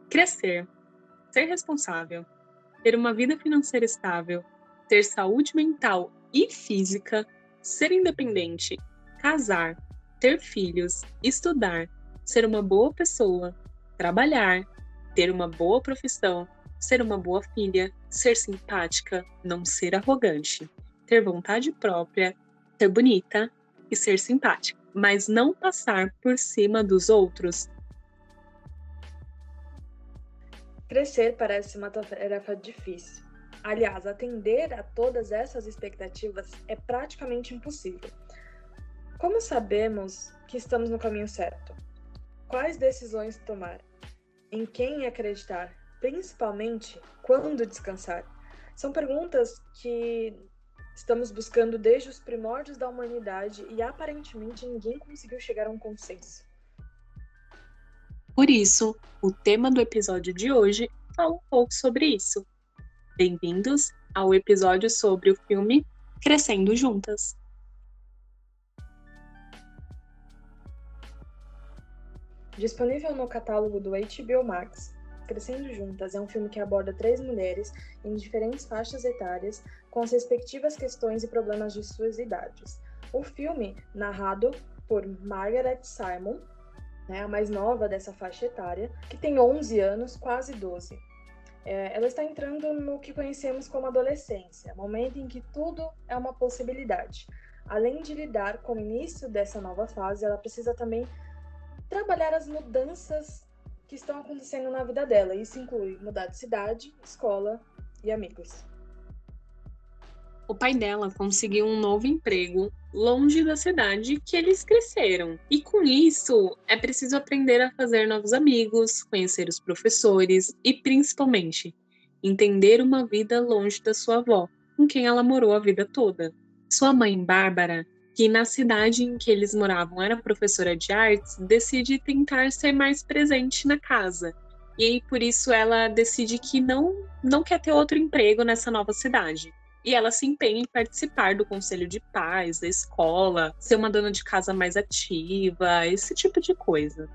Crescer, ser responsável, ter uma vida financeira estável, ter saúde mental e física, ser independente, casar, ter filhos, estudar, ser uma boa pessoa, trabalhar, ter uma boa profissão, ser uma boa filha, ser simpática, não ser arrogante, ter vontade própria, ser bonita e ser simpática, mas não passar por cima dos outros. Crescer parece uma tarefa difícil. Aliás, atender a todas essas expectativas é praticamente impossível. Como sabemos que estamos no caminho certo? Quais decisões tomar? Em quem acreditar? Principalmente, quando descansar? São perguntas que estamos buscando desde os primórdios da humanidade e aparentemente ninguém conseguiu chegar a um consenso. Por isso, o tema do episódio de hoje fala um pouco sobre isso. Bem-vindos ao episódio sobre o filme Crescendo Juntas. Disponível no catálogo do HBO Max, Crescendo Juntas é um filme que aborda 3 mulheres em diferentes faixas etárias com as respectivas questões e problemas de suas idades. O filme, narrado por Margaret Simon, a mais nova dessa faixa etária, que tem 11 anos, quase 12. Ela está entrando no que conhecemos como adolescência, momento em que tudo é uma possibilidade. Além de lidar com o início dessa nova fase, ela precisa também trabalhar as mudanças que estão acontecendo na vida dela. Isso inclui mudar de cidade, escola e amigos. O pai dela conseguiu um novo emprego longe da cidade que eles cresceram. E com isso, é preciso aprender a fazer novos amigos, conhecer os professores e, principalmente, entender uma vida longe da sua avó, com quem ela morou a vida toda. Sua mãe, Bárbara, que na cidade em que eles moravam era professora de artes, decide tentar ser mais presente na casa. E aí, por isso, ela decide que não quer ter outro emprego nessa nova cidade. E ela se empenha em participar do conselho de pais, da escola, ser uma dona de casa mais ativa, esse tipo de coisa.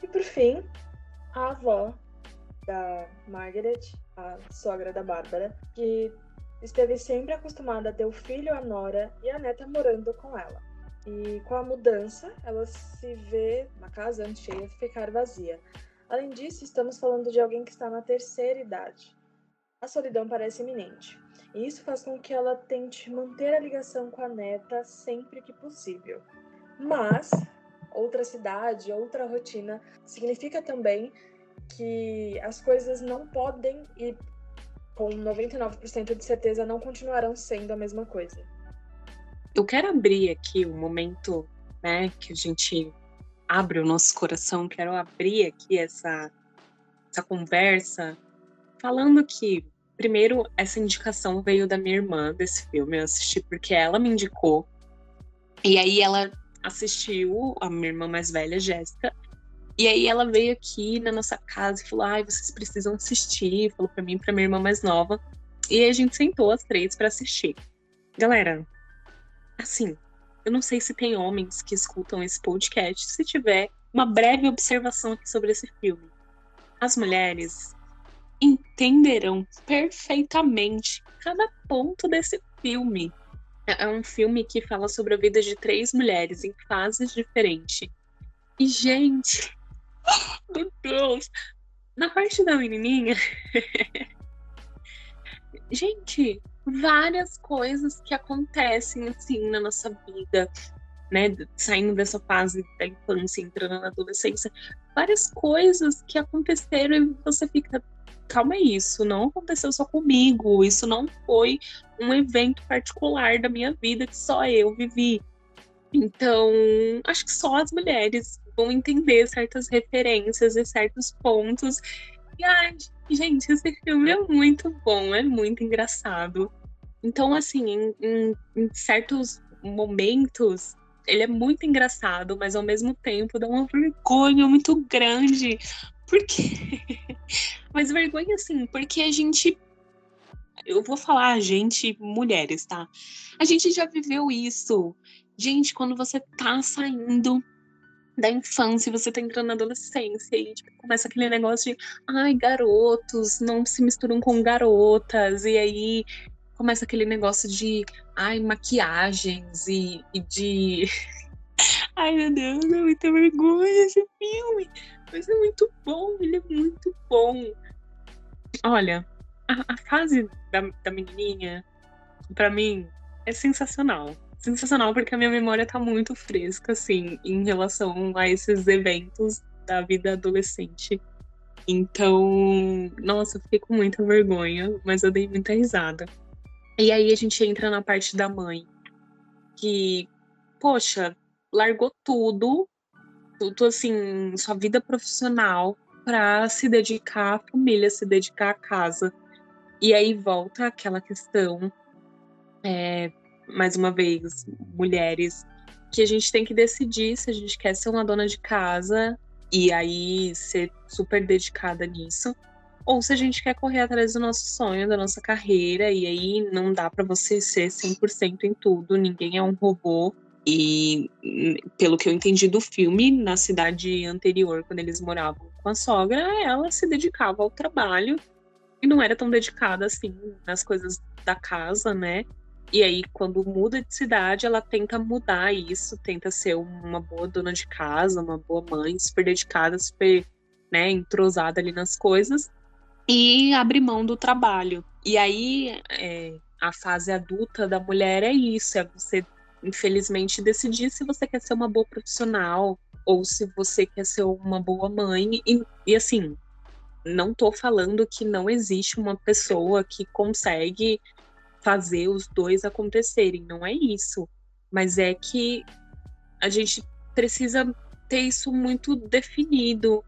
E por fim, a avó da Margaret, a sogra da Bárbara, que esteve sempre acostumada a ter o filho, a nora e a neta morando com ela. E com a mudança, ela se vê uma casa antes cheia ficar vazia. Além disso, estamos falando de alguém que está na terceira idade. A solidão parece iminente. E isso faz com que ela tente manter a ligação com a neta sempre que possível. Mas outra cidade, outra rotina, significa também que as coisas não podem e com 99% de certeza não continuarão sendo a mesma coisa. Eu quero abrir aqui um momento, que a gente abre o nosso coração, quero abrir aqui essa conversa falando que primeiro, essa indicação veio da minha irmã desse filme. Eu assisti porque ela me indicou. E aí ela assistiu, a minha irmã mais velha, Jéssica. E aí ela veio aqui na nossa casa e falou: vocês precisam assistir. Falou pra mim e pra minha irmã mais nova. E aí a gente sentou as 3 pra assistir. Galera, assim, eu não sei se tem homens que escutam esse podcast. Se tiver, uma breve observação aqui sobre esse filme. As mulheres entenderão perfeitamente cada ponto desse filme. É um filme que fala sobre a vida de 3 mulheres em fases diferentes. E, gente, meu Deus, na parte da menininha, gente, várias coisas que acontecem assim na nossa vida, né? Saindo dessa fase da infância, entrando na adolescência, várias coisas que aconteceram e você fica: calma, isso não aconteceu só comigo, isso não foi um evento particular da minha vida que só eu vivi. Então, acho que só as mulheres vão entender certas referências e certos pontos. E, gente, esse filme é muito bom, é muito engraçado. Então, assim, em certos momentos, ele é muito engraçado, mas ao mesmo tempo dá uma vergonha muito grande, Por quê? Mas vergonha, assim, porque a gente. Eu vou falar a gente, mulheres, tá? A gente já viveu isso. Gente, quando você tá saindo da infância, você tá entrando na adolescência e tipo, começa aquele negócio de ai, garotos não se misturam com garotas, e aí começa aquele negócio de ai, maquiagens e de ai, meu Deus, é muita vergonha esse filme. Mas é muito bom, ele é muito bom. Olha, a fase da menininha, pra mim, é sensacional. Sensacional porque a minha memória tá muito fresca, assim, em relação a esses eventos da vida adolescente. Então, nossa, eu fiquei com muita vergonha, mas eu dei muita risada. E aí a gente entra na parte da mãe, que, poxa, largou tudo assim, sua vida profissional pra se dedicar à família, se dedicar à casa. E aí volta aquela questão, mais uma vez, mulheres, que a gente tem que decidir se a gente quer ser uma dona de casa e aí ser super dedicada nisso, ou se a gente quer correr atrás do nosso sonho, da nossa carreira, e aí não dá pra você ser 100% em tudo, ninguém é um robô. E pelo que eu entendi do filme, na cidade anterior, quando eles moravam com a sogra, ela se dedicava ao trabalho e não era tão dedicada assim nas coisas da casa, né? E aí, quando muda de cidade, ela tenta mudar isso, tenta ser uma boa dona de casa, uma boa mãe, super dedicada, super, né, entrosada ali nas coisas, e abre mão do trabalho. E aí, a fase adulta da mulher é isso, é você, infelizmente, decidir se você quer ser uma boa profissional ou se você quer ser uma boa mãe. E assim, não tô falando que não existe uma pessoa que consegue fazer os dois acontecerem, não é isso. Mas é que a gente precisa ter isso muito definido.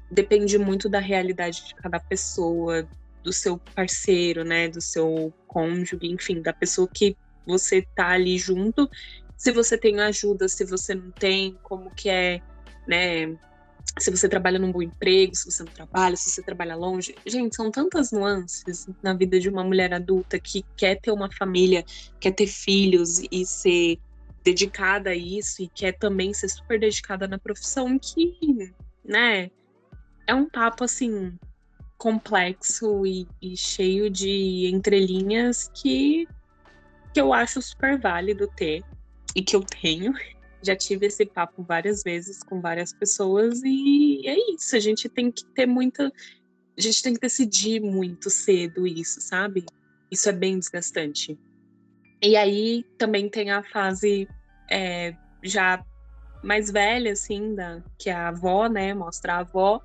Depende muito da realidade de cada pessoa, do seu parceiro, né, do seu cônjuge, enfim, da pessoa que você tá ali junto. Se você tem ajuda, se você não tem, como que é, né? Se você trabalha num bom emprego, se você não trabalha, se você trabalha longe. Gente, são tantas nuances na vida de uma mulher adulta que quer ter uma família, quer ter filhos e ser dedicada a isso e quer também ser super dedicada na profissão que, né, é um papo assim complexo e cheio de entrelinhas que eu acho super válido ter e que eu tenho. Já tive esse papo várias vezes com várias pessoas e é isso, a gente tem que ter muita. A gente tem que decidir muito cedo isso, sabe? Isso é bem desgastante. E aí também tem a fase já mais velha, assim, que é a avó, né? Mostra a avó,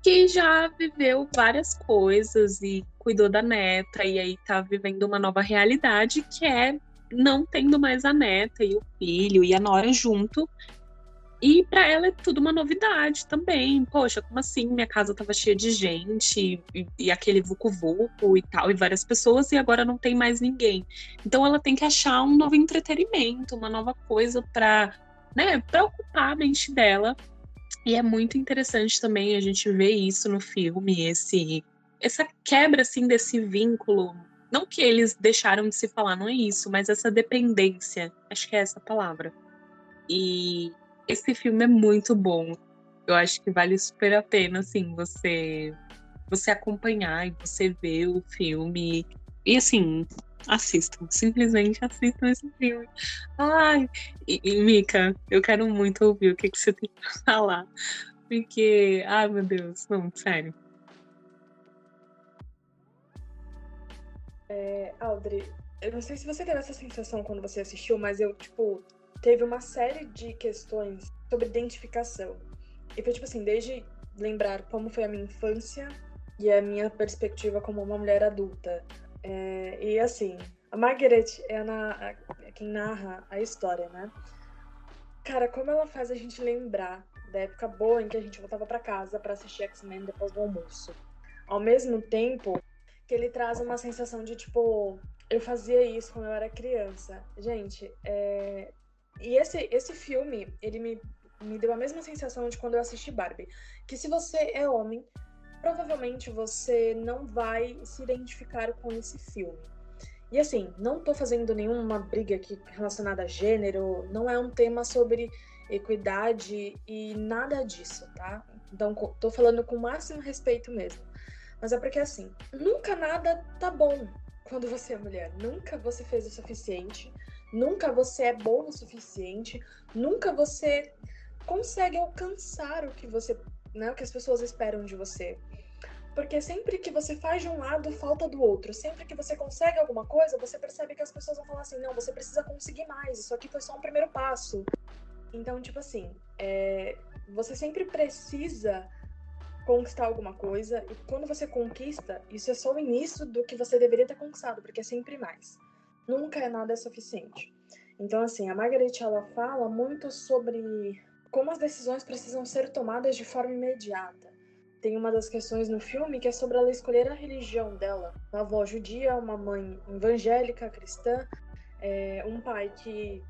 que já viveu várias coisas e cuidou da neta, e aí tá vivendo uma nova realidade que é não tendo mais a neta e o filho e a nora junto. E para ela é tudo uma novidade também. Poxa, como assim? Minha casa tava cheia de gente e aquele vucu-vucu e tal, e várias pessoas, e agora não tem mais ninguém. Então ela tem que achar um novo entretenimento, uma nova coisa para, né, para ocupar a mente dela. E é muito interessante também a gente ver isso no filme, essa quebra assim desse vínculo. Não que eles deixaram de se falar, não é isso, mas essa dependência, acho que é essa a palavra. E esse filme é muito bom. Eu acho que vale super a pena, assim, você acompanhar e você ver o filme. E assim, assistam, simplesmente assistam esse filme. Ai, e Mika, eu quero muito ouvir o que você tem pra falar. Porque, ai meu Deus, não, sério. Audrey, eu não sei se você teve essa sensação quando você assistiu, mas eu, tipo, teve uma série de questões sobre identificação. E foi, tipo assim, desde lembrar como foi a minha infância e a minha perspectiva como uma mulher adulta. E, assim, a Margaret é quem narra a história, né? Cara, como ela faz a gente lembrar da época boa em que a gente voltava pra casa pra assistir X-Men depois do almoço. Ao mesmo tempo que ele traz uma sensação de, tipo, eu fazia isso quando eu era criança. Gente, e esse filme, ele me me deu a mesma sensação de quando eu assisti Barbie. Que se você é homem, provavelmente você não vai se identificar com esse filme. E assim, não tô fazendo nenhuma briga aqui relacionada a gênero, não é um tema sobre equidade e nada disso, tá? Então tô falando com o máximo respeito mesmo. Mas é porque assim, nunca nada tá bom quando você é mulher. Nunca você fez o suficiente, nunca você é bom o suficiente, nunca você consegue alcançar o que você, né, o que as pessoas esperam de você. Porque sempre que você faz de um lado, falta do outro. Sempre que você consegue alguma coisa, você percebe que as pessoas vão falar assim, não, você precisa conseguir mais, isso aqui foi só um primeiro passo. Então, tipo assim, você sempre precisa conquistar alguma coisa, e quando você conquista, isso é só o início do que você deveria ter conquistado, porque é sempre mais. Nunca é nada suficiente. Então, assim, a Margaret, ela fala muito sobre como as decisões precisam ser tomadas de forma imediata. Tem uma das questões no filme que é sobre ela escolher a religião dela. Uma avó judia, uma mãe evangélica, cristã, um pai que,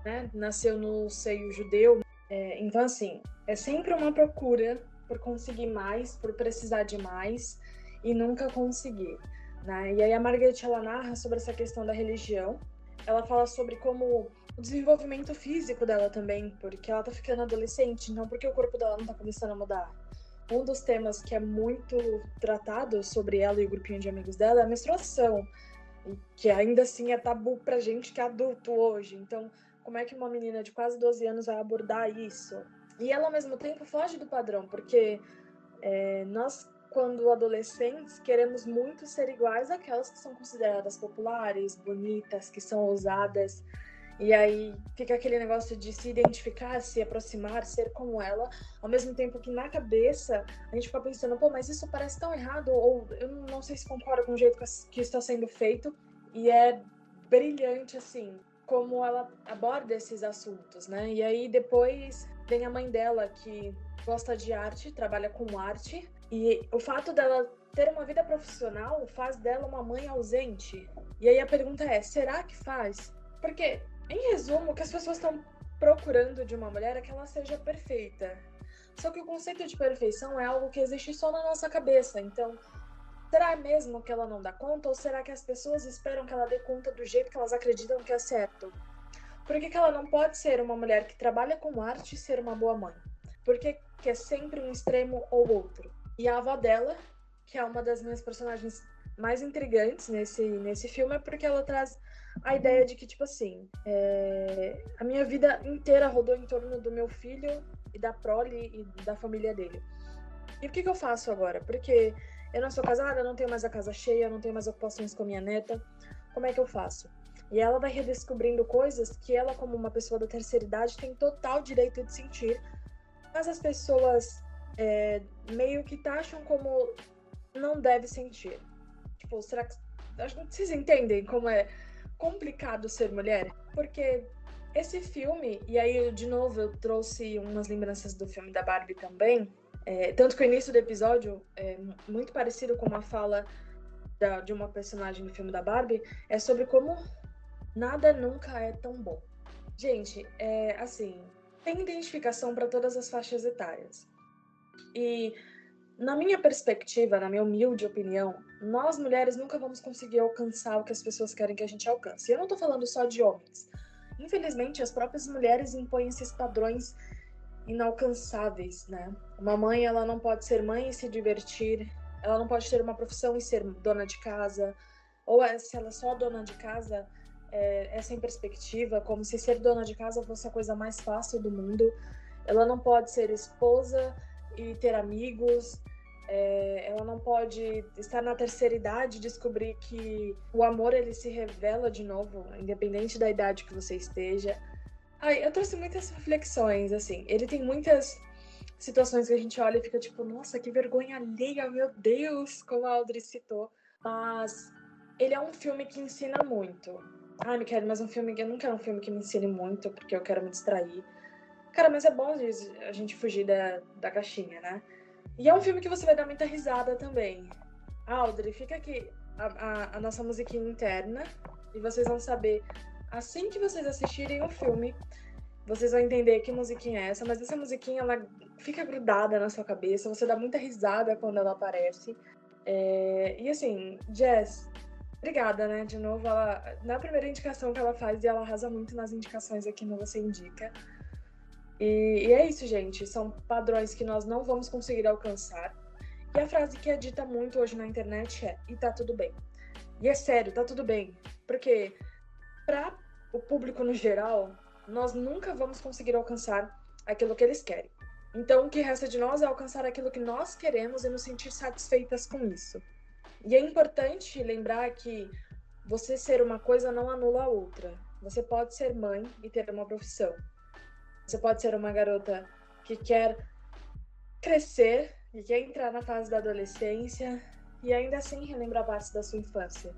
né, nasceu no seio judeu. Então, assim, é sempre uma procura por conseguir mais, por precisar de mais e nunca conseguir, né? E aí a Margaret, ela narra sobre essa questão da religião. Ela fala sobre como o desenvolvimento físico dela também, porque ela tá ficando adolescente, não porque o corpo dela não tá começando a mudar. Um dos temas que é muito tratado sobre ela e o grupinho de amigos dela é a menstruação, que ainda assim é tabu pra gente que é adulto hoje. Então, como é que uma menina de quase 12 anos vai abordar isso? E ela, ao mesmo tempo, foge do padrão, porque nós, quando adolescentes, queremos muito ser iguais àquelas que são consideradas populares, bonitas, que são ousadas. E aí fica aquele negócio de se identificar, se aproximar, ser como ela, ao mesmo tempo que na cabeça a gente fica pensando, pô, mas isso parece tão errado, ou eu não sei se concordo com o jeito que está sendo feito. E é brilhante, assim, como ela aborda esses assuntos, né? E aí depois tem a mãe dela, que gosta de arte, trabalha com arte, e o fato dela ter uma vida profissional faz dela uma mãe ausente. E aí a pergunta é, será que faz? Porque, em resumo, o que as pessoas estão procurando de uma mulher é que ela seja perfeita. Só que o conceito de perfeição é algo que existe só na nossa cabeça. Então, será mesmo que ela não dá conta? Ou será que as pessoas esperam que ela dê conta do jeito que elas acreditam que é certo? Por que ela não pode ser uma mulher que trabalha com arte e ser uma boa mãe? Por que é sempre um extremo ou outro? E a avó dela, que é uma das minhas personagens mais intrigantes nesse filme, é porque ela traz a ideia de que, tipo assim, a minha vida inteira rodou em torno do meu filho e da prole e da família dele. E o que eu faço agora? Porque eu não sou casada, eu não tenho mais a casa cheia, eu não tenho mais ocupações com a minha neta. Como é que eu faço? E ela vai redescobrindo coisas que ela, como uma pessoa da terceira idade, tem total direito de sentir, mas as pessoas meio que taxam como não deve sentir. Tipo, será que... Vocês entendem como é complicado ser mulher? Porque esse filme, e aí, de novo, eu trouxe umas lembranças do filme da Barbie também, tanto que o início do episódio é muito parecido com uma fala de uma personagem do filme da Barbie, é sobre como nada nunca é tão bom. Gente, assim, tem identificação para todas as faixas etárias. E, na minha perspectiva, na minha humilde opinião, nós mulheres nunca vamos conseguir alcançar o que as pessoas querem que a gente alcance. E eu não tô falando só de homens. Infelizmente, as próprias mulheres impõem esses padrões inalcançáveis, né? Uma mãe, ela não pode ser mãe e se divertir, ela não pode ter uma profissão e ser dona de casa, ou se ela é só dona de casa, sem perspectiva, como se ser dona de casa fosse a coisa mais fácil do mundo. Ela não pode ser esposa e ter amigos, ela não pode estar na terceira idade e descobrir que o amor, ele se revela de novo, independente da idade que você esteja. Eu trouxe muitas reflexões, assim. Ele tem muitas situações que a gente olha e fica tipo, nossa, que vergonha alheia, meu Deus, como a Audrey citou. Mas ele é um filme que ensina muito. Michele, mas eu não quero um filme que me ensine muito, porque eu quero me distrair. Cara, mas é bom a gente fugir da caixinha, né? E é um filme que você vai dar muita risada também. Audrey, fica aqui a nossa musiquinha interna, e vocês vão saber, assim que vocês assistirem o filme, vocês vão entender que musiquinha é essa, mas essa musiquinha, ela fica grudada na sua cabeça, você dá muita risada quando ela aparece. E assim, Jess, obrigada, né? De novo, na primeira indicação que ela faz, e ela arrasa muito nas indicações aqui no Você Indica. E é isso, gente. São padrões que nós não vamos conseguir alcançar. E a frase que é dita muito hoje na internet é: e tá tudo bem. E é sério, tá tudo bem. Porque para o público no geral, nós nunca vamos conseguir alcançar aquilo que eles querem. Então, o que resta de nós é alcançar aquilo que nós queremos e nos sentir satisfeitas com isso. E é importante lembrar que você ser uma coisa não anula a outra. Você pode ser mãe e ter uma profissão. Você pode ser uma garota que quer crescer e quer entrar na fase da adolescência e ainda assim relembrar partes da sua infância.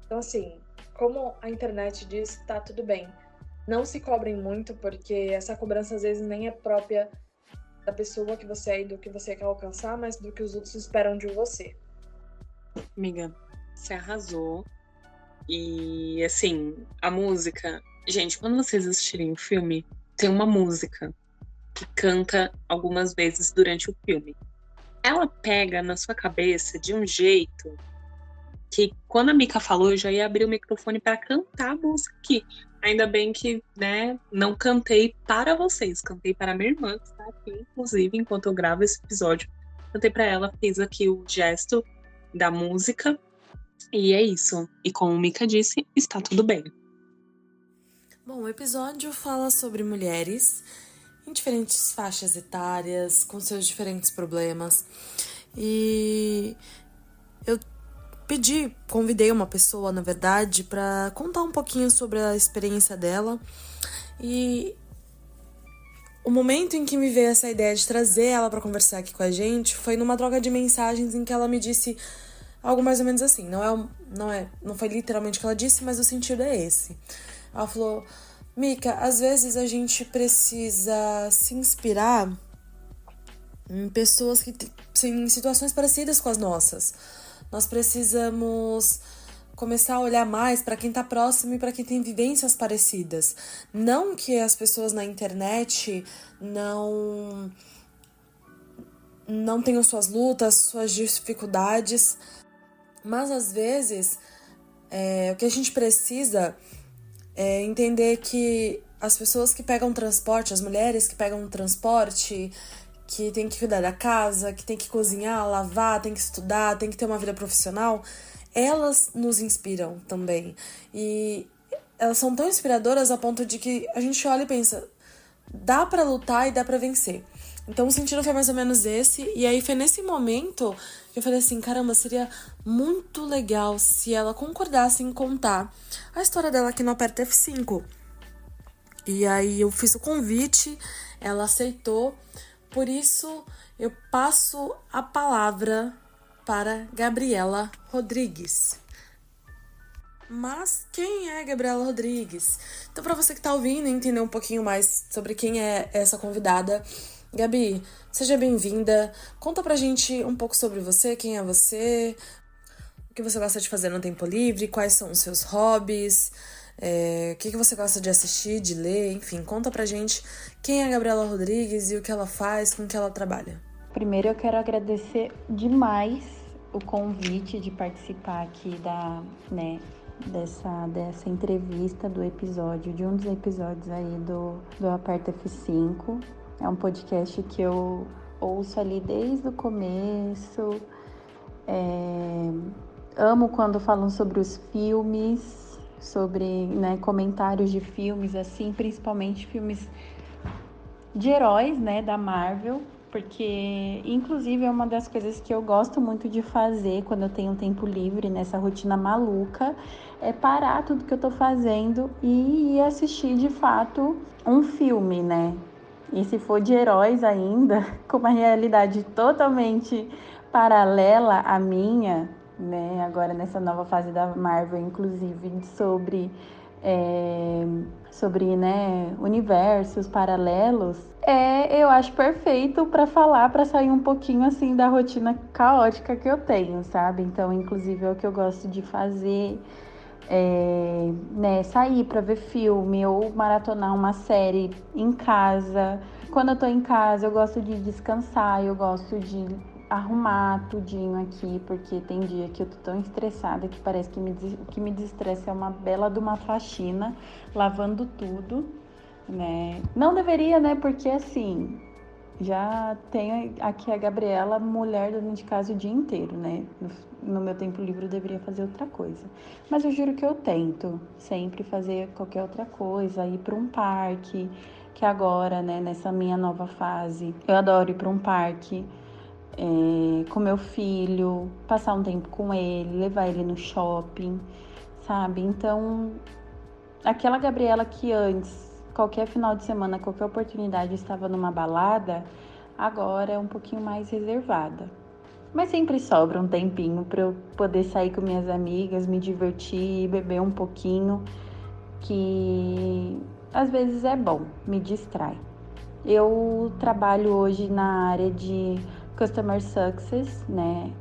Então, assim, como a internet diz, tá tudo bem. Não se cobrem muito, porque essa cobrança às vezes nem é própria da pessoa que você é e do que você quer alcançar, mas do que os outros esperam de você. Amiga, você arrasou. E, assim, a música... Gente, quando vocês assistirem o filme, tem uma música que canta algumas vezes durante o filme. Ela pega na sua cabeça de um jeito que, quando a Mika falou, eu já ia abrir o microfone para cantar a música aqui. Ainda bem que, né, não cantei para vocês, cantei para minha irmã, que está aqui, inclusive, enquanto eu gravo esse episódio. Cantei para ela, fiz aqui o gesto da música, e é isso. E como a Mika disse, está tudo bem. Bom, o episódio fala sobre mulheres em diferentes faixas etárias, com seus diferentes problemas. E eu convidei uma pessoa, na verdade, para contar um pouquinho sobre a experiência dela. E o momento em que me veio essa ideia de trazer ela para conversar aqui com a gente foi numa troca de mensagens em que ela me disse algo mais ou menos assim. Não foi literalmente o que ela disse, mas o sentido é esse. Ela falou: Mika, às vezes a gente precisa se inspirar em pessoas que têm situações parecidas com as nossas. Nós precisamos começar a olhar mais para quem está próximo e para quem tem vivências parecidas. Não que as pessoas na internet não tenham suas lutas, suas dificuldades, mas às vezes o que a gente precisa é entender que as pessoas que pegam transporte, as mulheres que pegam transporte, que tem que cuidar da casa, que tem que cozinhar, lavar, tem que estudar, tem que ter uma vida profissional, elas nos inspiram também. E elas são tão inspiradoras a ponto de que a gente olha e pensa, dá pra lutar e dá pra vencer. Então o sentido foi mais ou menos esse, e aí foi nesse momento que eu falei assim, caramba, seria muito legal se ela concordasse em contar a história dela aqui no Aperta F5. E aí eu fiz o convite, ela aceitou, por isso eu passo a palavra para Gabriela Rodrigues. Mas quem é Gabriela Rodrigues? Então, para você que tá ouvindo e entender um pouquinho mais sobre quem é essa convidada, Gabi, seja bem-vinda. Conta pra gente um pouco sobre você, quem é você, o que você gosta de fazer no tempo livre, quais são os seus hobbies, o que você gosta de assistir, de ler, enfim, conta pra gente quem é a Gabriela Rodrigues e o que ela faz, com que ela trabalha. Primeiro eu quero agradecer demais o convite de participar aqui dessa entrevista do episódio, de um dos episódios aí do Aperta F5. É um podcast que eu ouço ali desde o começo. Amo quando falam sobre os filmes, sobre comentários de filmes, assim, principalmente filmes de heróis, da Marvel, porque, inclusive, é uma das coisas que eu gosto muito de fazer quando eu tenho tempo livre, nessa rotina maluca, é parar tudo que eu tô fazendo e ir assistir, de fato, um filme, E se for de heróis ainda, com uma realidade totalmente paralela à minha, agora nessa nova fase da Marvel, inclusive, sobre universos paralelos, eu acho perfeito para falar, para sair um pouquinho assim da rotina caótica que eu tenho, sabe? Então, inclusive, é o que eu gosto de fazer Né, sair para ver filme ou maratonar uma série em casa. Quando eu tô em casa, eu gosto de descansar, eu gosto de arrumar tudinho aqui, porque tem dia que eu tô tão estressada que parece que o que me desestressa é uma bela de uma faxina, lavando tudo, né? Não deveria, né? Porque assim, já tenho aqui a Gabriela, mulher dona de casa o dia inteiro, né? No meu tempo livre eu deveria fazer outra coisa. Mas eu juro que eu tento sempre fazer qualquer outra coisa, ir para um parque, que agora, né, nessa minha nova fase, eu adoro ir para um parque, com meu filho, passar um tempo com ele, levar ele no shopping, sabe? Então, aquela Gabriela que antes, qualquer final de semana, qualquer oportunidade, estava numa balada, agora é um pouquinho mais reservada. Mas sempre sobra um tempinho para eu poder sair com minhas amigas, me divertir, beber um pouquinho, que às vezes é bom, me distrai. Eu trabalho hoje na área de Customer Success, né?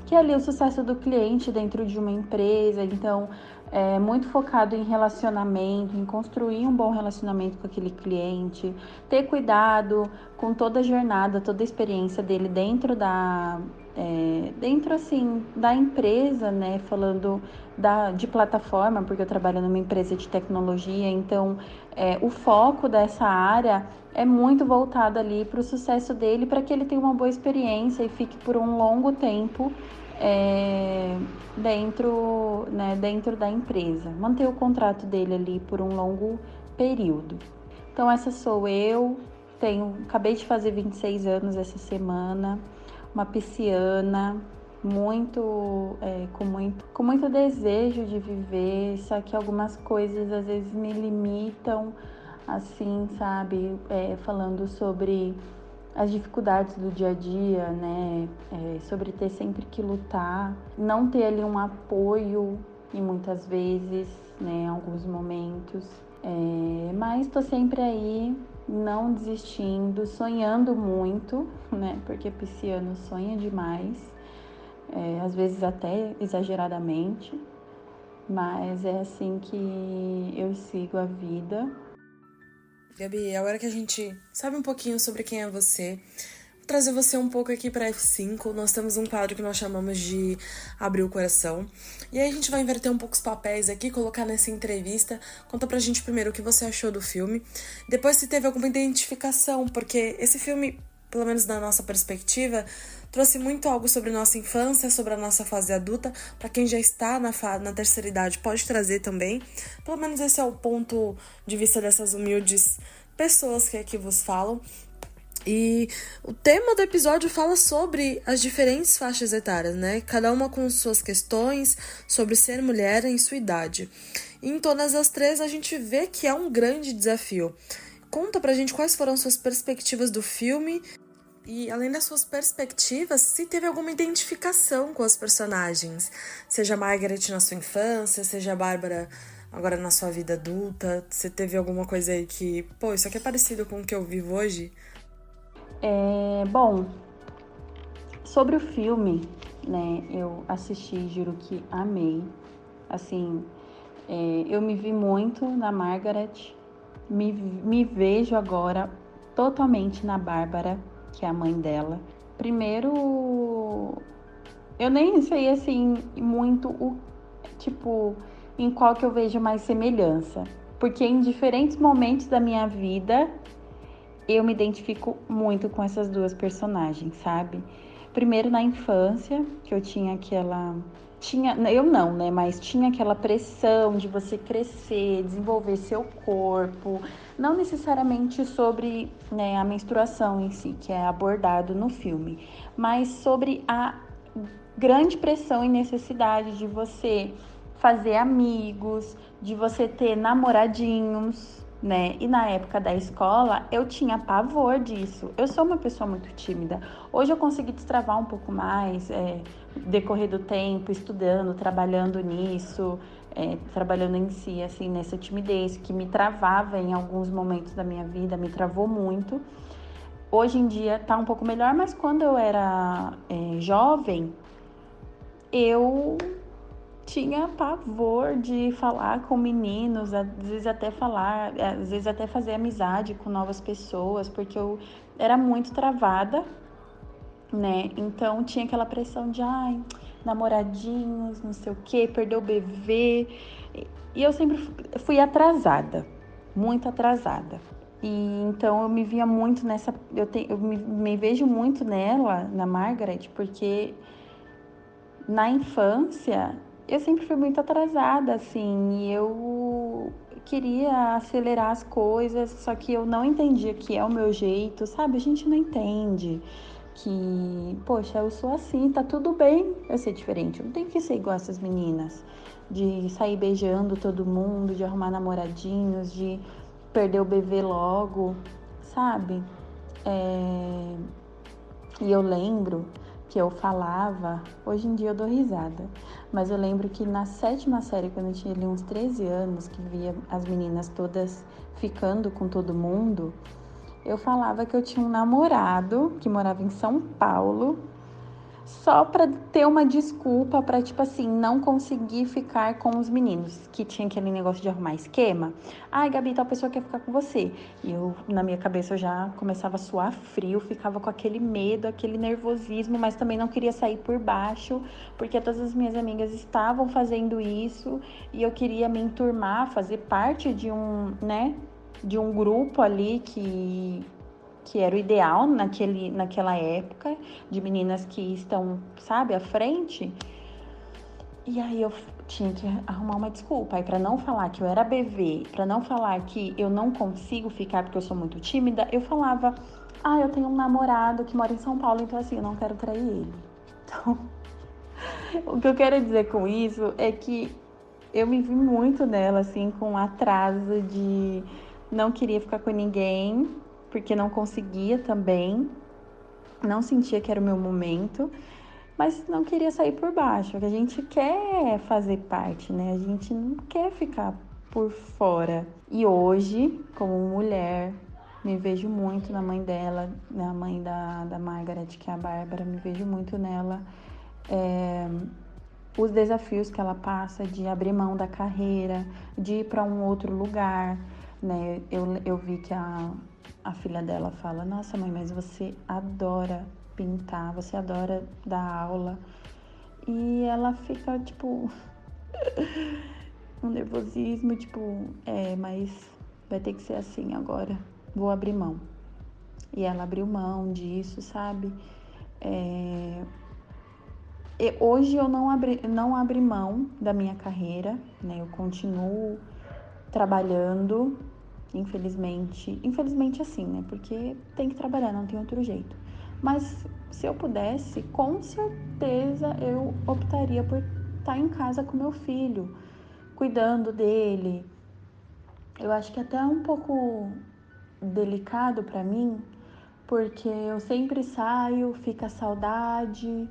Que é ali o sucesso do cliente dentro de uma empresa. Então, é muito focado em relacionamento, em construir um bom relacionamento com aquele cliente, ter cuidado com toda a jornada, toda a experiência dele dentro assim, da empresa, né? Falando de plataforma, porque eu trabalho numa empresa de tecnologia, então o foco dessa área é muito voltado ali para o sucesso dele, para que ele tenha uma boa experiência e fique por um longo tempo dentro da empresa. Manter o contrato dele ali por um longo período. Então essa sou eu, acabei de fazer 26 anos essa semana, uma pisciana, com muito desejo de viver, só que algumas coisas às vezes me limitam, assim, sabe? Falando sobre as dificuldades do dia a dia, né? Sobre ter sempre que lutar, não ter ali um apoio e muitas vezes, né? Em alguns momentos. Mas tô sempre aí, não desistindo, sonhando muito, né? Porque pisciano sonha demais, às vezes até exageradamente, mas é assim que eu sigo a vida. Gabi, agora que a gente sabe um pouquinho sobre quem é você, vou trazer você um pouco aqui para F5. Nós temos um quadro que nós chamamos de Abrir o Coração. E aí a gente vai inverter um pouco os papéis aqui, colocar nessa entrevista. Conta pra gente primeiro o que você achou do filme, depois se teve alguma identificação, porque esse filme, pelo menos na nossa perspectiva, trouxe muito algo sobre nossa infância, sobre a nossa fase adulta. Para quem já está na terceira idade, pode trazer também. Pelo menos esse é o ponto de vista dessas humildes pessoas que aqui vos falam. E o tema do episódio fala sobre as diferentes faixas etárias, né? Cada uma com suas questões, sobre ser mulher em sua idade. E em todas as três a gente vê que é um grande desafio. Conta pra gente quais foram suas perspectivas do filme. E, além das suas perspectivas, se teve alguma identificação com os personagens. Seja a Margaret na sua infância, seja a Bárbara agora na sua vida adulta. Se teve alguma coisa aí que, isso aqui é parecido com o que eu vivo hoje? Bom, sobre o filme, né, eu assisti, juro que amei. Assim, eu me vi muito na Margaret, me vejo agora totalmente na Bárbara, que é a mãe dela. Primeiro, eu nem sei, assim, muito em qual que eu vejo mais semelhança. Porque em diferentes momentos da minha vida, eu me identifico muito com essas duas personagens, sabe? Primeiro na infância, que eu tinha eu não, né? Mas tinha aquela pressão de você crescer, desenvolver seu corpo, não necessariamente sobre, né, a menstruação em si, que é abordado no filme, mas sobre a grande pressão e necessidade de você fazer amigos, de você ter namoradinhos, né? E na época da escola, eu tinha pavor disso. Eu sou uma pessoa muito tímida. Hoje eu consegui destravar um pouco mais, decorrer do tempo, estudando, trabalhando nisso, trabalhando em si, assim, nessa timidez que me travava em alguns momentos da minha vida, me travou muito. Hoje em dia tá um pouco melhor, mas quando eu era jovem, eu tinha pavor de falar com meninos, às vezes até fazer amizade com novas pessoas, porque eu era muito travada, né? Então tinha aquela pressão de, ai, namoradinhos, não sei o quê, perdeu o bebê. E eu sempre fui atrasada, muito atrasada. E então eu me via muito nessa, eu me vejo muito nela, na Margaret, porque na infância eu sempre fui muito atrasada, assim, e eu queria acelerar as coisas, só que eu não entendia que é o meu jeito, sabe? A gente não entende que, poxa, eu sou assim, tá tudo bem eu ser diferente, eu não tenho que ser igual essas meninas, de sair beijando todo mundo, de arrumar namoradinhos, de perder o bebê logo, sabe? E eu lembro que eu falava, hoje em dia eu dou risada, mas eu lembro que na 7ª série, quando eu tinha ali uns 13 anos, que via as meninas todas ficando com todo mundo, eu falava que eu tinha um namorado que morava em São Paulo, só pra ter uma desculpa pra, tipo assim, não conseguir ficar com os meninos, que tinha aquele negócio de arrumar esquema. Ai, Gabi, tal pessoa quer ficar com você. E eu, na minha cabeça, eu já começava a suar frio, ficava com aquele medo, aquele nervosismo, mas também não queria sair por baixo, porque todas as minhas amigas estavam fazendo isso e eu queria me enturmar, fazer parte de um, né, de um grupo ali que era o ideal naquela época, de meninas que estão, sabe, à frente. E aí eu tinha que arrumar uma desculpa. Aí, pra não falar que eu era bebê, pra não falar que eu não consigo ficar porque eu sou muito tímida, eu falava, eu tenho um namorado que mora em São Paulo, então assim, eu não quero trair ele. Então, o que eu quero dizer com isso é que eu me vi muito nela, assim, com atraso de não queria ficar com ninguém, porque não conseguia também, não sentia que era o meu momento, mas não queria sair por baixo, porque a gente quer fazer parte, né? A gente não quer ficar por fora. E hoje, como mulher, me vejo muito na mãe dela, na mãe da Margaret, que é a Bárbara, me vejo muito nela. Os desafios que ela passa de abrir mão da carreira, de ir para um outro lugar, né? Eu vi que a filha dela fala, nossa mãe, mas você adora pintar, você adora dar aula. E ela fica, tipo, um nervosismo, tipo, mas vai ter que ser assim agora, vou abrir mão. E ela abriu mão disso, sabe? Hoje eu não abri mão da minha carreira, né? Eu continuo trabalhando, infelizmente assim, né? Porque tem que trabalhar, não tem outro jeito. Mas se eu pudesse, com certeza eu optaria por estar em casa com meu filho, cuidando dele. Eu acho que até é um pouco delicado para mim, porque eu sempre saio, fica saudade,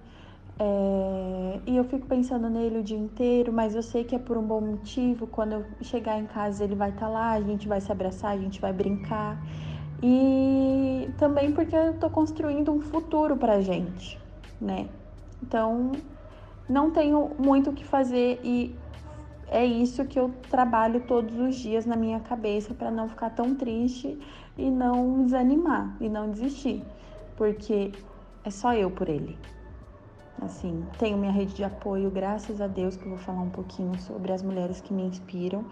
e eu fico pensando nele o dia inteiro, mas eu sei que é por um bom motivo. Quando eu chegar em casa, ele vai estar lá, a gente vai se abraçar, a gente vai brincar. E também porque eu tô construindo um futuro pra gente, né? Então, não tenho muito o que fazer e é isso que eu trabalho todos os dias na minha cabeça para não ficar tão triste e não desanimar e não desistir, porque é só eu por ele. Assim, tenho minha rede de apoio, graças a Deus, que eu vou falar um pouquinho sobre as mulheres que me inspiram,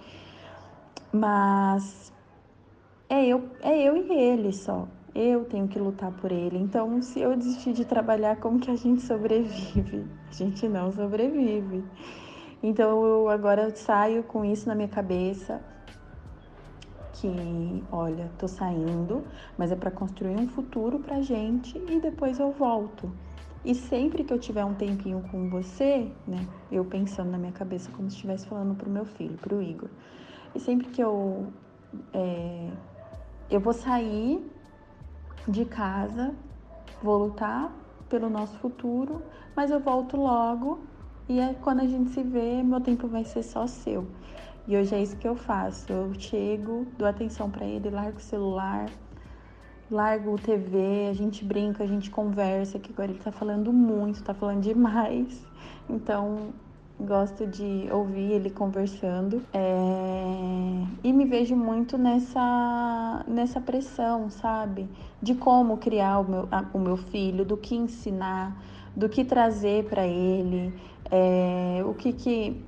mas é eu e ele só. Eu tenho que lutar por ele. Então, se eu desistir de trabalhar, como que a gente sobrevive? A gente não sobrevive. Então, eu agora saio com isso na minha cabeça, que, olha, tô saindo, mas é para construir um futuro pra gente e depois eu volto. E sempre que eu tiver um tempinho com você, né, eu pensando na minha cabeça como se estivesse falando pro meu filho, pro Igor. E sempre que eu vou sair de casa, vou lutar pelo nosso futuro, mas eu volto logo e quando a gente se vê, meu tempo vai ser só seu. E hoje é isso que eu faço. Eu chego, dou atenção para ele, largo o celular, largo o TV, a gente brinca, a gente conversa, que agora ele tá falando muito, tá falando demais. Então, gosto de ouvir ele conversando, e me vejo muito nessa pressão, sabe? De como criar o meu filho, do que ensinar, do que trazer para ele, o que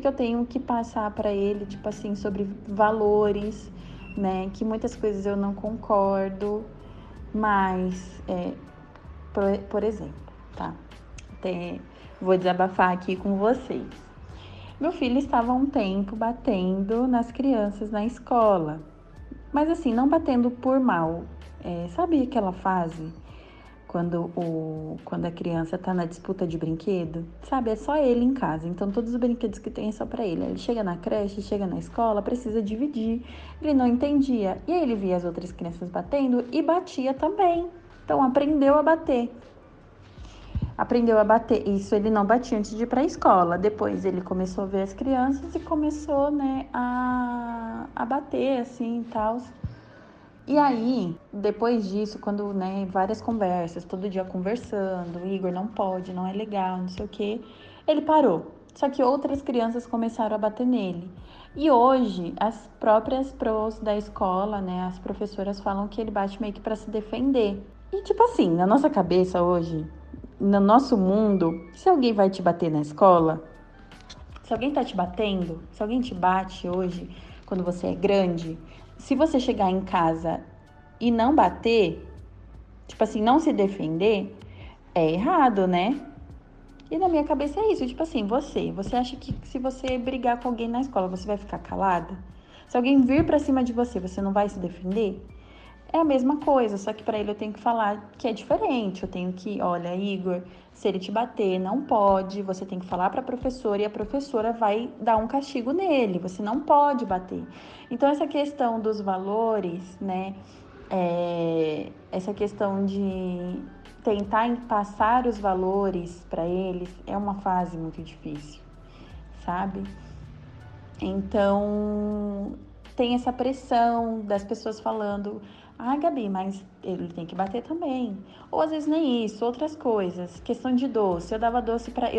eu tenho que passar para ele, tipo assim, sobre valores, né? Que muitas coisas eu não concordo, mas, por exemplo, tá? Vou desabafar aqui com vocês. Meu filho estava há um tempo batendo nas crianças na escola, mas assim, não batendo por mal. Sabe aquela fase quando a criança tá na disputa de brinquedo? Sabe, é só ele em casa, então todos os brinquedos que tem é só pra ele. Ele chega na creche, chega na escola, precisa dividir. Ele não entendia. E aí ele via as outras crianças batendo e batia também. Então aprendeu a bater. Isso ele não batia antes de ir para a escola. Depois ele começou a ver as crianças e começou, né, a bater assim e tal. E aí, depois disso, quando, né, várias conversas, todo dia conversando, Igor não pode, não é legal, não sei o quê, ele parou. Só que outras crianças começaram a bater nele. E hoje, as próprias pros da escola, né, as professoras falam que ele bate meio que para se defender. E tipo assim, na nossa cabeça hoje, no nosso mundo, se alguém vai te bater na escola, se alguém tá te batendo, se alguém te bate hoje, quando você é grande, se você chegar em casa e não bater, tipo assim, não se defender, é errado, né? E na minha cabeça é isso, tipo assim, você acha que se você brigar com alguém na escola, você vai ficar calada? Se alguém vir pra cima de você, você não vai se defender? É a mesma coisa, só que para ele eu tenho que falar que é diferente. Eu tenho que, olha, Igor, se ele te bater, não pode. Você tem que falar para a professora e a professora vai dar um castigo nele. Você não pode bater. Então essa questão dos valores, né? Essa questão de tentar passar os valores para eles é uma fase muito difícil, sabe? Então, tem essa pressão das pessoas falando: ah, Gabi, mas ele tem que bater também. Ou às vezes nem isso, outras coisas. Questão de doce. Eu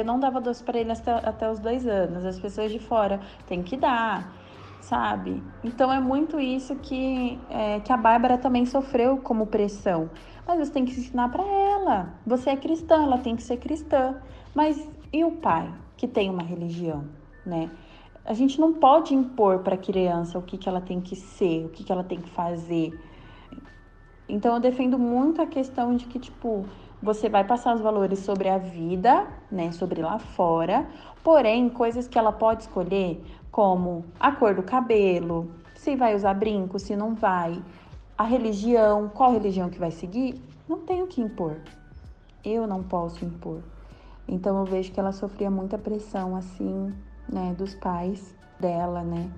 não dava doce para ele até os 2 anos. As pessoas de fora têm que dar, sabe? Então é muito isso que a Bárbara também sofreu como pressão. Mas você tem que ensinar para ela. Você é cristã, ela tem que ser cristã. Mas e o pai, que tem uma religião, né? A gente não pode impor para a criança o que ela tem que ser, o que ela tem que fazer. Então eu defendo muito a questão de que, tipo, você vai passar os valores sobre a vida, né, sobre lá fora, porém, coisas que ela pode escolher, como a cor do cabelo, se vai usar brinco, se não vai, a religião, qual religião que vai seguir, não tenho que impor. Eu não posso impor. Então eu vejo que ela sofria muita pressão, assim, né, dos pais dela, né?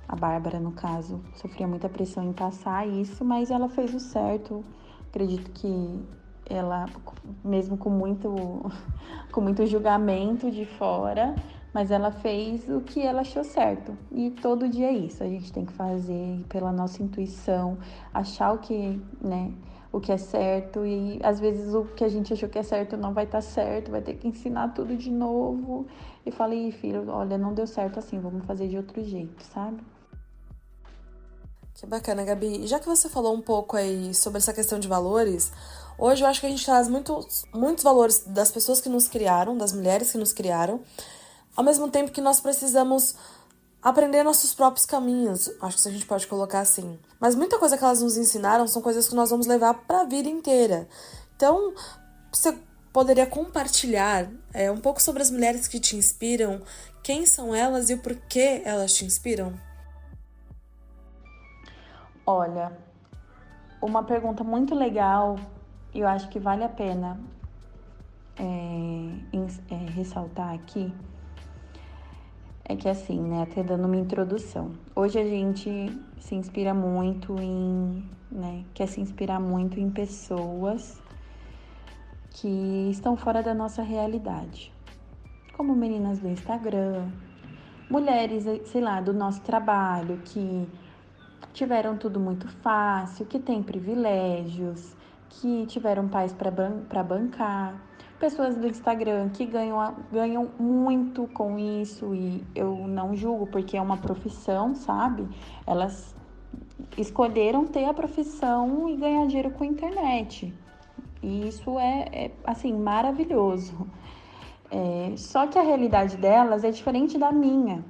A Bárbara, no caso, sofria muita pressão em passar isso, mas ela fez o certo. Acredito que ela, mesmo com muito julgamento de fora, mas ela fez o que ela achou certo. E todo dia é isso, a gente tem que fazer pela nossa intuição, achar né, o que é certo, e às vezes o que a gente achou que é certo não vai estar certo, vai ter que ensinar tudo de novo. E falei, filho, olha, não deu certo assim, vamos fazer de outro jeito, sabe? Que bacana, Gabi. E já que você falou um pouco aí sobre essa questão de valores, hoje eu acho que a gente traz muitos valores das pessoas que nos criaram, das mulheres que nos criaram, ao mesmo tempo que nós precisamos aprender nossos próprios caminhos. Acho que a gente pode colocar assim. Mas muita coisa que elas nos ensinaram são coisas que nós vamos levar para a vida inteira. Então, você poderia compartilhar um pouco sobre as mulheres que te inspiram, quem são elas e o porquê elas te inspiram? Olha, uma pergunta muito legal, e eu acho que vale a pena ressaltar aqui, é que assim, né, até dando uma introdução. Hoje a gente se inspira muito quer se inspirar muito em pessoas que estão fora da nossa realidade. Como meninas do Instagram, mulheres, sei lá, do nosso trabalho, que tiveram tudo muito fácil, que têm privilégios, que tiveram pais para bancar. pessoas do Instagram que ganham muito com isso, e eu não julgo porque é uma profissão, sabe? Elas escolheram ter a profissão e ganhar dinheiro com a internet. E isso assim, maravilhoso. Só que a realidade delas é diferente da minha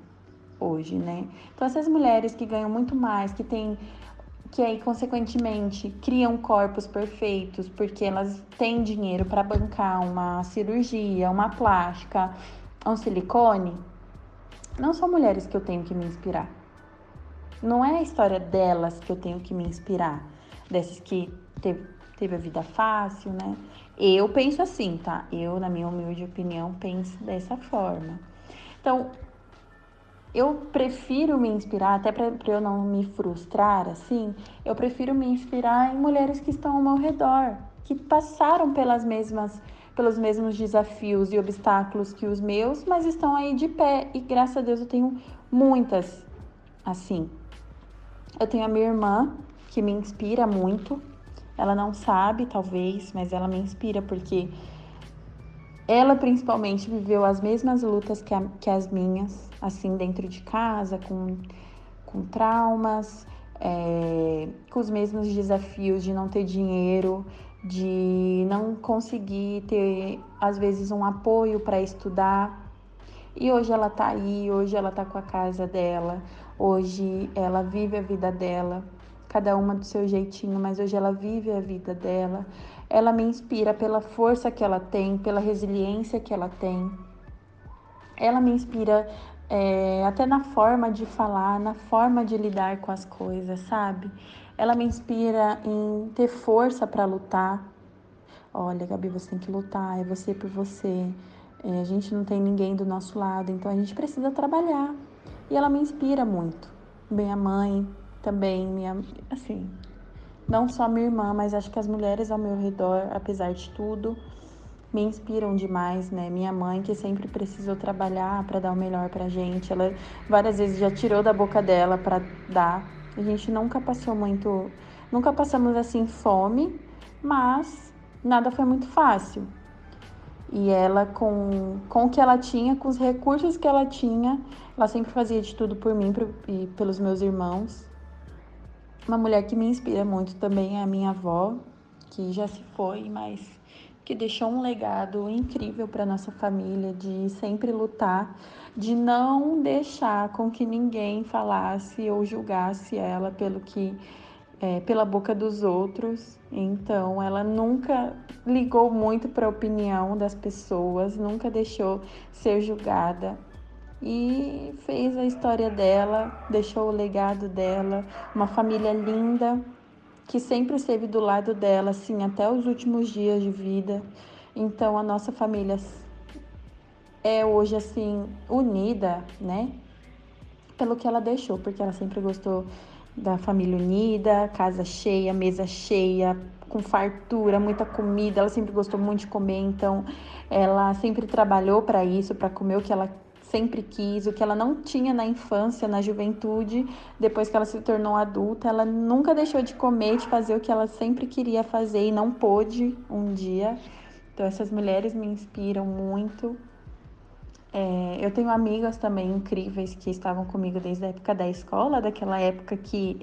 hoje, né? Então, essas mulheres que ganham muito mais, que aí, consequentemente, criam corpos perfeitos, porque elas têm dinheiro para bancar uma cirurgia, uma plástica, um silicone, não são mulheres que eu tenho que me inspirar. Não é a história delas que eu tenho que me inspirar, dessas que teve a vida fácil, né? Eu penso assim, tá? Eu, na minha humilde opinião, penso dessa forma. Então, eu prefiro me inspirar, até para eu não me frustrar, assim, eu prefiro me inspirar em mulheres que estão ao meu redor, que passaram pelos mesmos desafios e obstáculos que os meus, mas estão aí de pé. E graças a Deus eu tenho muitas, assim. Eu tenho a minha irmã, que me inspira muito. Ela não sabe, talvez, mas ela me inspira porque ela principalmente viveu as mesmas lutas que as minhas, assim, dentro de casa, com traumas, com os mesmos desafios de não ter dinheiro, de não conseguir ter, às vezes, um apoio para estudar. E hoje ela tá aí, hoje ela tá com a casa dela, hoje ela vive a vida dela, cada uma do seu jeitinho, mas hoje ela vive a vida dela. Ela me inspira pela força que ela tem, pela resiliência que ela tem. Ela me inspira até na forma de falar, na forma de lidar com as coisas, sabe? Ela me inspira em ter força para lutar. Olha, Gabi, você tem que lutar, é você por você. A gente não tem ninguém do nosso lado, então a gente precisa trabalhar. E ela me inspira muito. Minha mãe também, assim, não só minha irmã, mas acho que as mulheres ao meu redor, apesar de tudo, me inspiram demais, né? Minha mãe, que sempre precisou trabalhar para dar o melhor pra gente, ela várias vezes já tirou da boca dela para dar. A gente nunca passamos assim fome, mas nada foi muito fácil. E ela, com o que ela tinha, com os recursos que ela tinha, ela sempre fazia de tudo por mim e pelos meus irmãos. Uma mulher que me inspira muito também é a minha avó, que já se foi, mas que deixou um legado incrível para nossa família, de sempre lutar, de não deixar com que ninguém falasse ou julgasse ela pela boca dos outros. Então, ela nunca ligou muito para a opinião das pessoas, nunca deixou ser julgada e fez a história dela, deixou o legado dela, uma família linda que sempre esteve do lado dela, assim, até os últimos dias de vida. Então, a nossa família é hoje, assim, unida, né? Pelo que ela deixou, porque ela sempre gostou da família unida, casa cheia, mesa cheia, com fartura, muita comida. Ela sempre gostou muito de comer, então ela sempre trabalhou para isso, para comer o que ela sempre quis, o que ela não tinha na infância, na juventude. Depois que ela se tornou adulta, ela nunca deixou de comer, de fazer o que ela sempre queria fazer e não pôde um dia. Então essas mulheres me inspiram muito. Eu tenho amigas também incríveis que estavam comigo desde a época da escola, daquela época que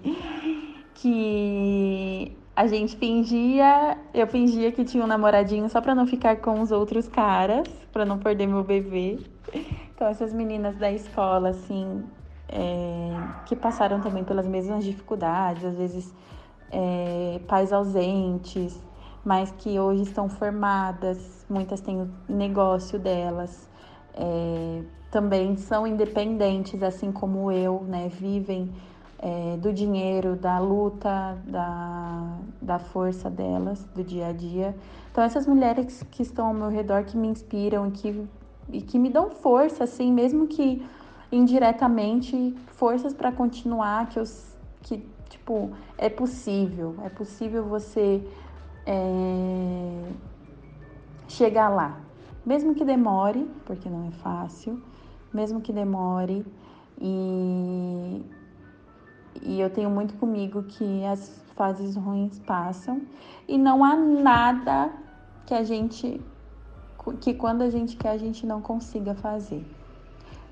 eu fingia que tinha um namoradinho só pra não ficar com os outros caras, pra não perder meu bebê. Então essas meninas da escola, assim, que passaram também pelas mesmas dificuldades, às vezes pais ausentes, mas que hoje estão formadas, muitas têm o negócio delas, também são independentes, assim como eu, né? Vivem do dinheiro, da luta, da força delas, do dia a dia. Então essas mulheres que estão ao meu redor, que me inspiram e que me dão força, assim, mesmo que indiretamente, forças para continuar, tipo, é possível você chegar lá, mesmo que demore, porque não é fácil, mesmo que demore, e eu tenho muito comigo que as fases ruins passam e não há nada que a gente que quando a gente quer, a gente não consiga fazer.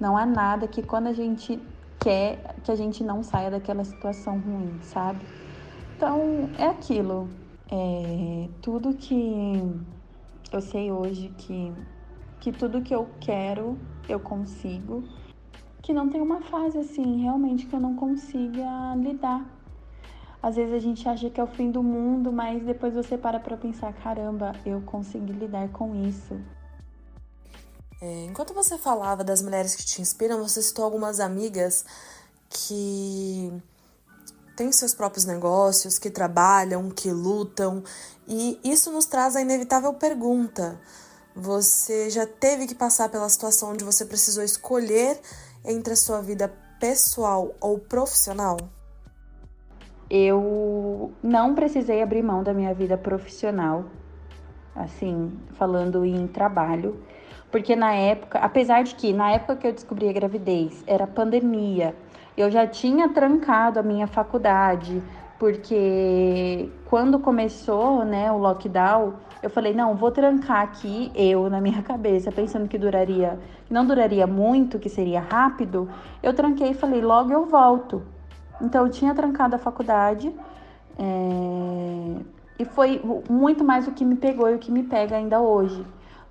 Não há nada que quando a gente quer, que a gente não saia daquela situação ruim, sabe? Então, é aquilo. Tudo que eu sei hoje que tudo que eu quero, eu consigo. Que não tem uma fase, assim, realmente que eu não consiga lidar. Às vezes a gente acha que é o fim do mundo, mas depois você para pra pensar, caramba, eu consegui lidar com isso. Enquanto você falava das mulheres que te inspiram, você citou algumas amigas que têm seus próprios negócios, que trabalham, que lutam, e isso nos traz a inevitável pergunta: você já teve que passar pela situação onde você precisou escolher entre a sua vida pessoal ou profissional? Eu não precisei abrir mão da minha vida profissional, assim, falando em trabalho, porque na época, apesar de que na época que eu descobri a gravidez, era pandemia, eu já tinha trancado a minha faculdade, porque quando começou, né, o lockdown, eu falei, não, vou trancar aqui, eu na minha cabeça, pensando que não duraria muito, que seria rápido, eu tranquei e falei, logo eu volto. Então, eu tinha trancado a faculdade, e foi muito mais o que me pegou e o que me pega ainda hoje.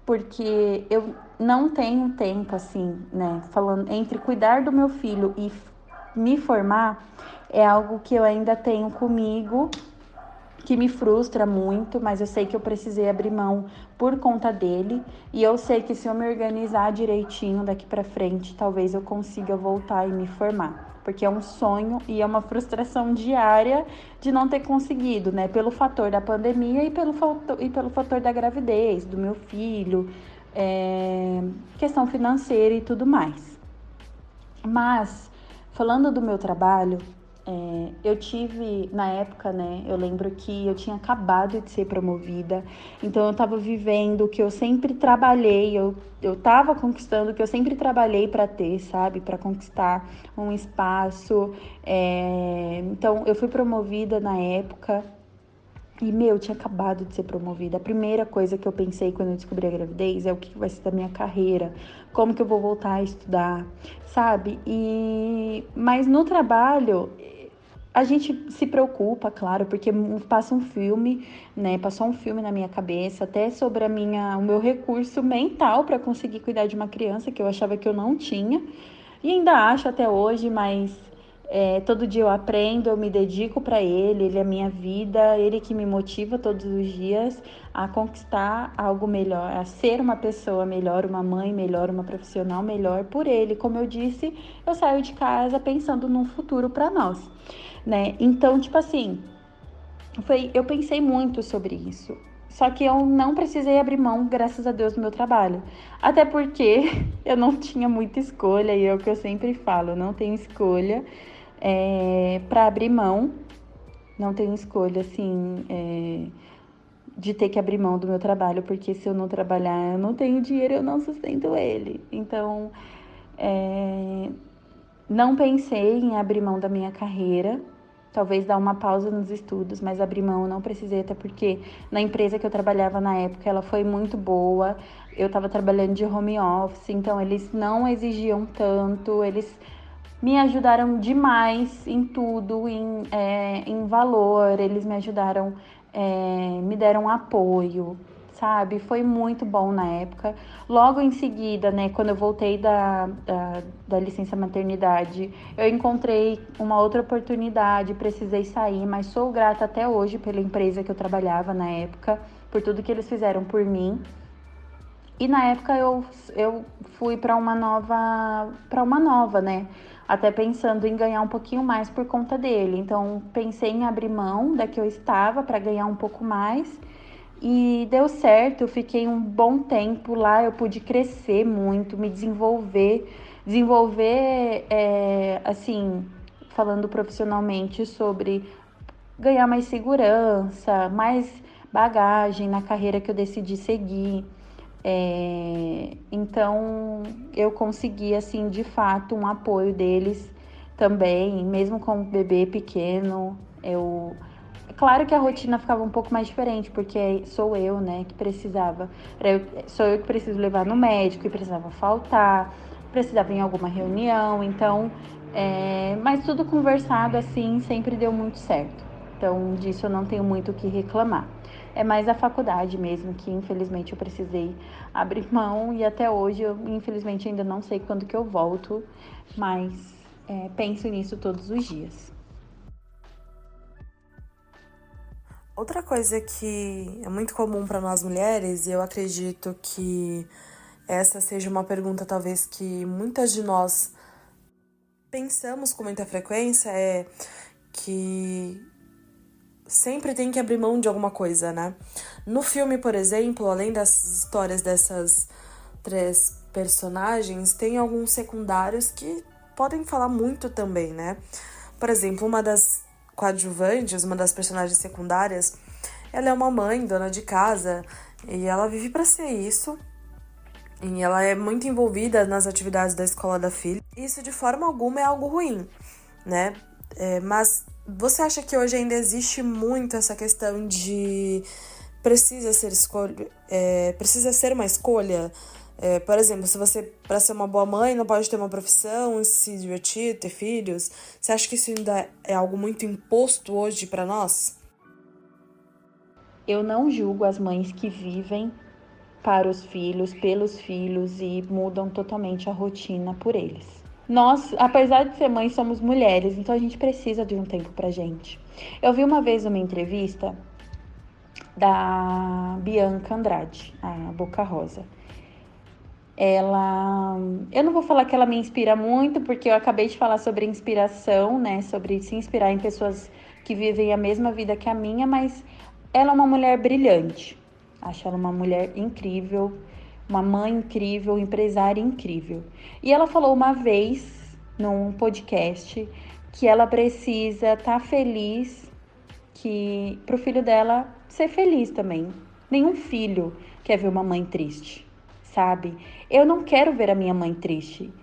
Porque eu não tenho tempo, assim, né? Falando entre cuidar do meu filho e me formar, é algo que eu ainda tenho comigo, que me frustra muito, mas eu sei que eu precisei abrir mão por conta dele. E eu sei que se eu me organizar direitinho daqui pra frente, talvez eu consiga voltar e me formar. Porque é um sonho e é uma frustração diária de não ter conseguido, né? Pelo fator da pandemia e pelo fator da gravidez, do meu filho, questão financeira e tudo mais. Mas, falando do meu trabalho, eu tive, na época, né, eu lembro que eu tinha acabado de ser promovida, então eu estava vivendo o que eu sempre trabalhei, eu estava conquistando o que eu sempre trabalhei para ter, sabe, para conquistar um espaço. Então eu fui promovida na época. E, eu tinha acabado de ser promovida. A primeira coisa que eu pensei quando eu descobri a gravidez é o que vai ser da minha carreira, como que eu vou voltar a estudar, sabe? Mas no trabalho, a gente se preocupa, claro, porque passa um filme, né? Passou um filme na minha cabeça, até sobre o meu recurso mental para conseguir cuidar de uma criança, que eu achava que eu não tinha. E ainda acho até hoje, mas todo dia eu aprendo, eu me dedico para ele é a minha vida, ele que me motiva todos os dias a conquistar algo melhor, a ser uma pessoa melhor, uma mãe melhor, uma profissional melhor por ele. Como eu disse, eu saio de casa pensando num futuro para nós, né? Então, tipo assim, eu pensei muito sobre isso. Só que eu não precisei abrir mão, graças a Deus, do meu trabalho. Até porque eu não tinha muita escolha, e é o que eu sempre falo, eu não tenho escolha para abrir mão. Não tenho escolha, assim, de ter que abrir mão do meu trabalho, porque se eu não trabalhar, eu não tenho dinheiro, eu não sustento ele. Então, não pensei em abrir mão da minha carreira, talvez dar uma pausa nos estudos, mas abrir mão eu não precisei, até porque na empresa que eu trabalhava na época, ela foi muito boa. Eu estava trabalhando de home office, então eles não exigiam tanto, eles me ajudaram demais em tudo, em valor, eles me ajudaram, me deram apoio, sabe? Foi muito bom na época. Logo em seguida, né, quando eu voltei da licença maternidade, eu encontrei uma outra oportunidade, precisei sair, mas sou grata até hoje pela empresa que eu trabalhava na época, por tudo que eles fizeram por mim. E na época eu fui para uma nova, né? Até pensando em ganhar um pouquinho mais por conta dele. Então, pensei em abrir mão da que eu estava para ganhar um pouco mais. E deu certo, eu fiquei um bom tempo lá, eu pude crescer muito, me desenvolver, assim, falando profissionalmente sobre ganhar mais segurança, mais bagagem na carreira que eu decidi seguir. Então eu consegui, assim, de fato, um apoio deles também, mesmo com o bebê pequeno. Claro que a rotina ficava um pouco mais diferente, porque sou eu, né, que precisava. Sou eu que preciso levar no médico e precisava faltar, precisava ir em alguma reunião, então... mas tudo conversado assim sempre deu muito certo. Então disso eu não tenho muito o que reclamar. É mais a faculdade mesmo, que infelizmente eu precisei abrir mão e até hoje eu infelizmente ainda não sei quando que eu volto, mas penso nisso todos os dias. Outra coisa que é muito comum para nós mulheres, e eu acredito que essa seja uma pergunta talvez que muitas de nós pensamos com muita frequência, é que sempre tem que abrir mão de alguma coisa, né? No filme, por exemplo, além das histórias dessas 3 personagens, tem alguns secundários que podem falar muito também, né? Por exemplo, uma das coadjuvantes, uma das personagens secundárias, ela é uma mãe, dona de casa, e ela vive para ser isso. E ela é muito envolvida nas atividades da escola da filha. Isso de forma alguma é algo ruim, né? Mas você acha que hoje ainda existe muito essa questão de precisa ser uma escolha? Por exemplo, se você, para ser uma boa mãe, não pode ter uma profissão, se divertir, ter filhos. Você acha que isso ainda é algo muito imposto hoje para nós? Eu não julgo as mães que vivem para os filhos, pelos filhos e mudam totalmente a rotina por eles. Nós, apesar de ser mães, somos mulheres, então a gente precisa de um tempo pra gente. Eu vi uma vez uma entrevista da Bianca Andrade, a Boca Rosa. Eu não vou falar que ela me inspira muito, porque eu acabei de falar sobre inspiração, né? Sobre se inspirar em pessoas que vivem a mesma vida que a minha, mas ela é uma mulher brilhante. Acho ela uma mulher incrível, uma mãe incrível, empresária incrível. E ela falou uma vez, num podcast, que ela precisa estar feliz, que pro filho dela ser feliz também. Nenhum filho quer ver uma mãe triste, sabe? Eu não quero ver a minha mãe triste.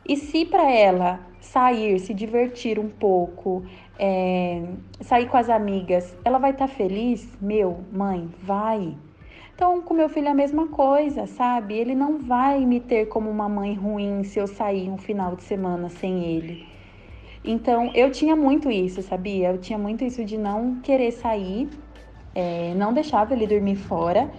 E se para ela sair, se divertir um pouco, sair com as amigas, ela vai estar feliz? Mãe, vai. Então, com meu filho é a mesma coisa, sabe? Ele não vai me ter como uma mãe ruim se eu sair um final de semana sem ele. Então, eu tinha muito isso, sabia? Eu tinha muito isso de não querer sair, não deixava ele dormir fora,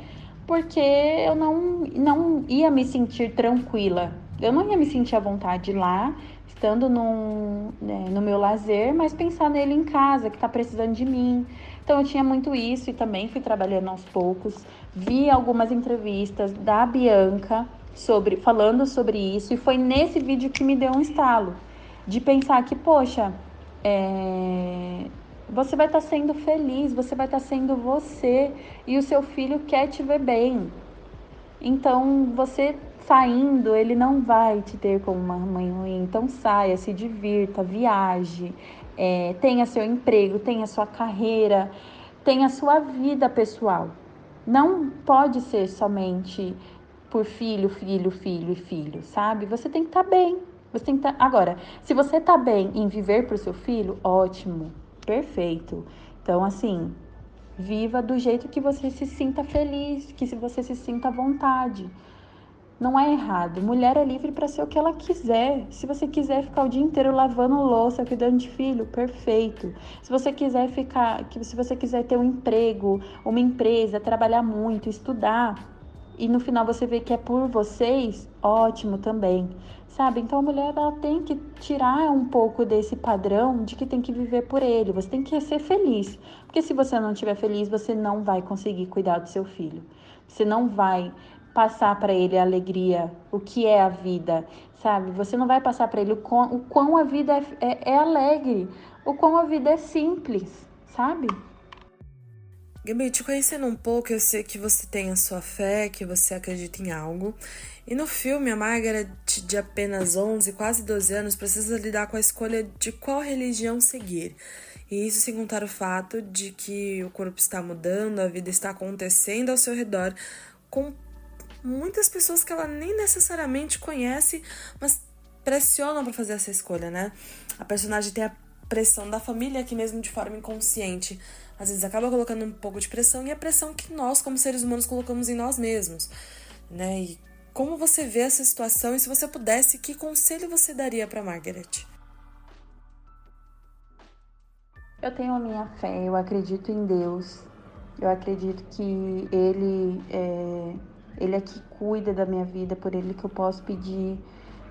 porque eu não ia me sentir tranquila. Eu não ia me sentir à vontade lá, estando no meu lazer, mas pensar nele em casa, que tá precisando de mim. Então eu tinha muito isso e também fui trabalhando aos poucos. Vi algumas entrevistas da Bianca falando sobre isso, e foi nesse vídeo que me deu um estalo de pensar que, poxa, você vai estar sendo feliz, você vai estar sendo você, e o seu filho quer te ver bem. Então, você saindo, ele não vai te ter como uma mãe ruim. Então, saia, se divirta, viaje, tenha seu emprego, tenha sua carreira, tenha sua vida pessoal. Não pode ser somente por filho, filho, filho e filho, sabe? Você tem que estar bem. Você tem que estar... Agora, se você está bem em viver para o seu filho, ótimo, perfeito. Então, assim, viva do jeito que você se sinta feliz, que você se sinta à vontade. Não é errado. Mulher é livre para ser o que ela quiser. Se você quiser ficar o dia inteiro lavando louça, cuidando de filho, perfeito. Se você quiser ter um emprego, uma empresa, trabalhar muito, estudar, e no final você vê que é por vocês, ótimo também. Sabe? Então a mulher, ela tem que tirar um pouco desse padrão de que tem que viver por ele. Você tem que ser feliz. Porque se você não estiver feliz, você não vai conseguir cuidar do seu filho. Você não vai passar para ele a alegria, o que é a vida, sabe? Você não vai passar para ele o quão a vida é alegre, o quão a vida é simples, sabe? Gabi, te conhecendo um pouco, eu sei que você tem a sua fé, que você acredita em algo. E no filme, a Margaret, de apenas 11, quase 12 anos, precisa lidar com a escolha de qual religião seguir. E isso sem contar o fato de que o corpo está mudando, a vida está acontecendo ao seu redor, com muitas pessoas que ela nem necessariamente conhece, mas pressionam para fazer essa escolha, né? A personagem tem a pressão da família, que mesmo de forma inconsciente às vezes acaba colocando um pouco de pressão, e a pressão que nós, como seres humanos, colocamos em nós mesmos, né? E como você vê essa situação, e se você pudesse, que conselho você daria para Margaret? Eu tenho a minha fé, eu acredito em Deus. Eu acredito que Ele é que cuida da minha vida, é por Ele que eu posso pedir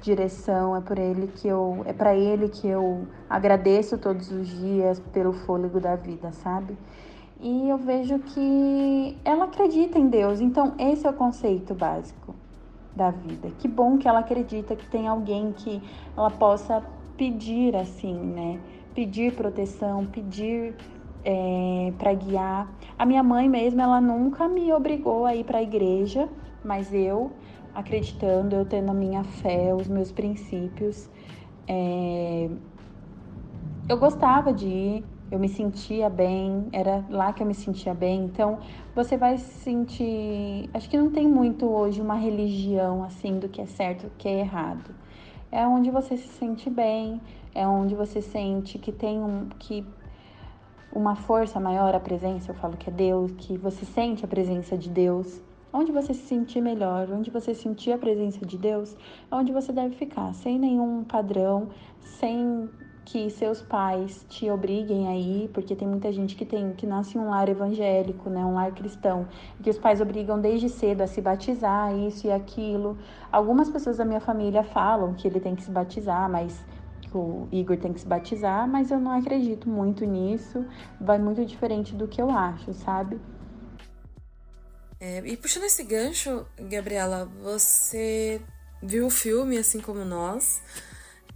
direção, é para Ele que eu agradeço todos os dias pelo fôlego da vida, sabe? E eu vejo que ela acredita em Deus, então esse é o conceito básico da vida. Que bom que ela acredita que tem alguém que ela possa pedir assim, né? Pedir proteção, pedir para guiar. A minha mãe mesmo, ela nunca me obrigou a ir para a igreja, mas eu, acreditando, eu tendo a minha fé, os meus princípios, eu gostava de ir, eu me sentia bem, era lá que eu me sentia bem. Então, você vai se sentir... Acho que não tem muito hoje uma religião, assim, do que é certo e do que é errado. É onde você se sente bem, é onde você sente que tem uma força maior, a presença, eu falo que é Deus, que você sente a presença de Deus. Onde você se sentir melhor, onde você sentir a presença de Deus, é onde você deve ficar, sem nenhum padrão, sem que seus pais te obriguem a ir, porque tem muita gente que nasce em um lar evangélico, né, um lar cristão, que os pais obrigam desde cedo a se batizar, isso e aquilo. Algumas pessoas da minha família falam que ele tem que se batizar, mas o Igor tem que se batizar, mas eu não acredito muito nisso, vai muito diferente do que eu acho, sabe? E puxando esse gancho, Gabriela, você viu o filme assim como nós,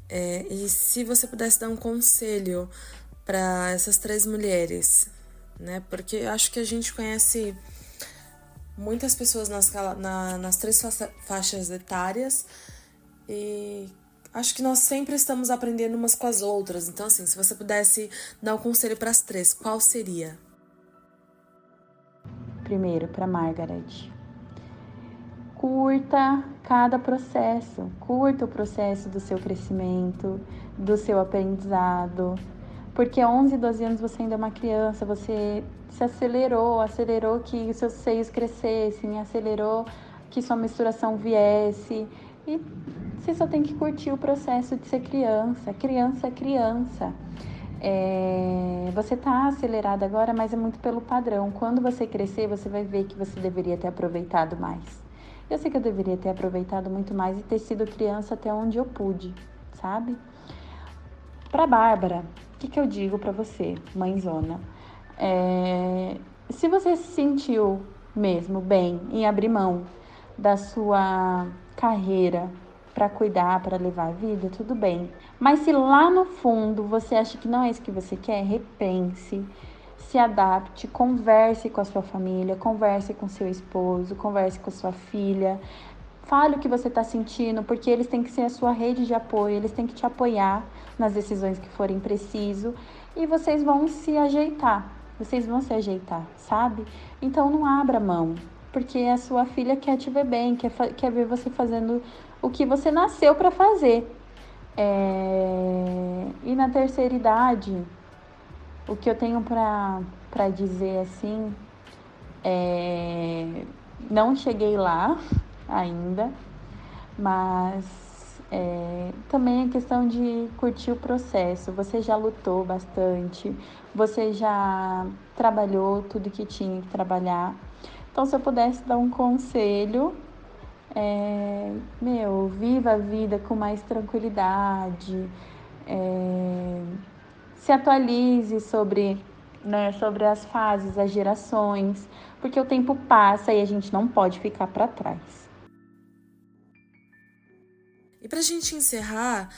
e se você pudesse dar um conselho para essas 3 mulheres, né? Porque eu acho que a gente conhece muitas pessoas nas 3 faixas etárias, e acho que nós sempre estamos aprendendo umas com as outras. Então, assim, se você pudesse dar um conselho para as 3, qual seria? Primeiro, para Margaret. Curta cada processo. Curta o processo do seu crescimento, do seu aprendizado. Porque 11, 12 anos você ainda é uma criança, você se acelerou que os seus seios crescessem, acelerou que sua menstruação viesse. E você só tem que curtir o processo de ser criança. Criança é criança. Você tá acelerada agora, mas é muito pelo padrão. Quando você crescer, você vai ver que você deveria ter aproveitado mais. Eu sei que eu deveria ter aproveitado muito mais e ter sido criança até onde eu pude, sabe? Pra Bárbara, o que eu digo pra você, mãezona? Se você se sentiu mesmo bem em abrir mão da sua carreira para cuidar, para levar a vida, tudo bem. Mas se lá no fundo você acha que não é isso que você quer, repense, se adapte, converse com a sua família, converse com seu esposo, converse com a sua filha, fale o que você está sentindo, porque eles têm que ser a sua rede de apoio, eles têm que te apoiar nas decisões que forem preciso, e vocês vão se ajeitar, sabe? Então não abra mão, porque a sua filha quer te ver bem, quer ver você fazendo o que você nasceu para fazer. E na terceira idade, o que eu tenho para dizer assim, não cheguei lá ainda, mas também é questão de curtir o processo. Você já lutou bastante, você já trabalhou tudo que tinha que trabalhar. Então, se eu pudesse dar um conselho, viva a vida com mais tranquilidade, se atualize sobre as fases, as gerações, porque o tempo passa e a gente não pode ficar para trás. E pra gente encerrar,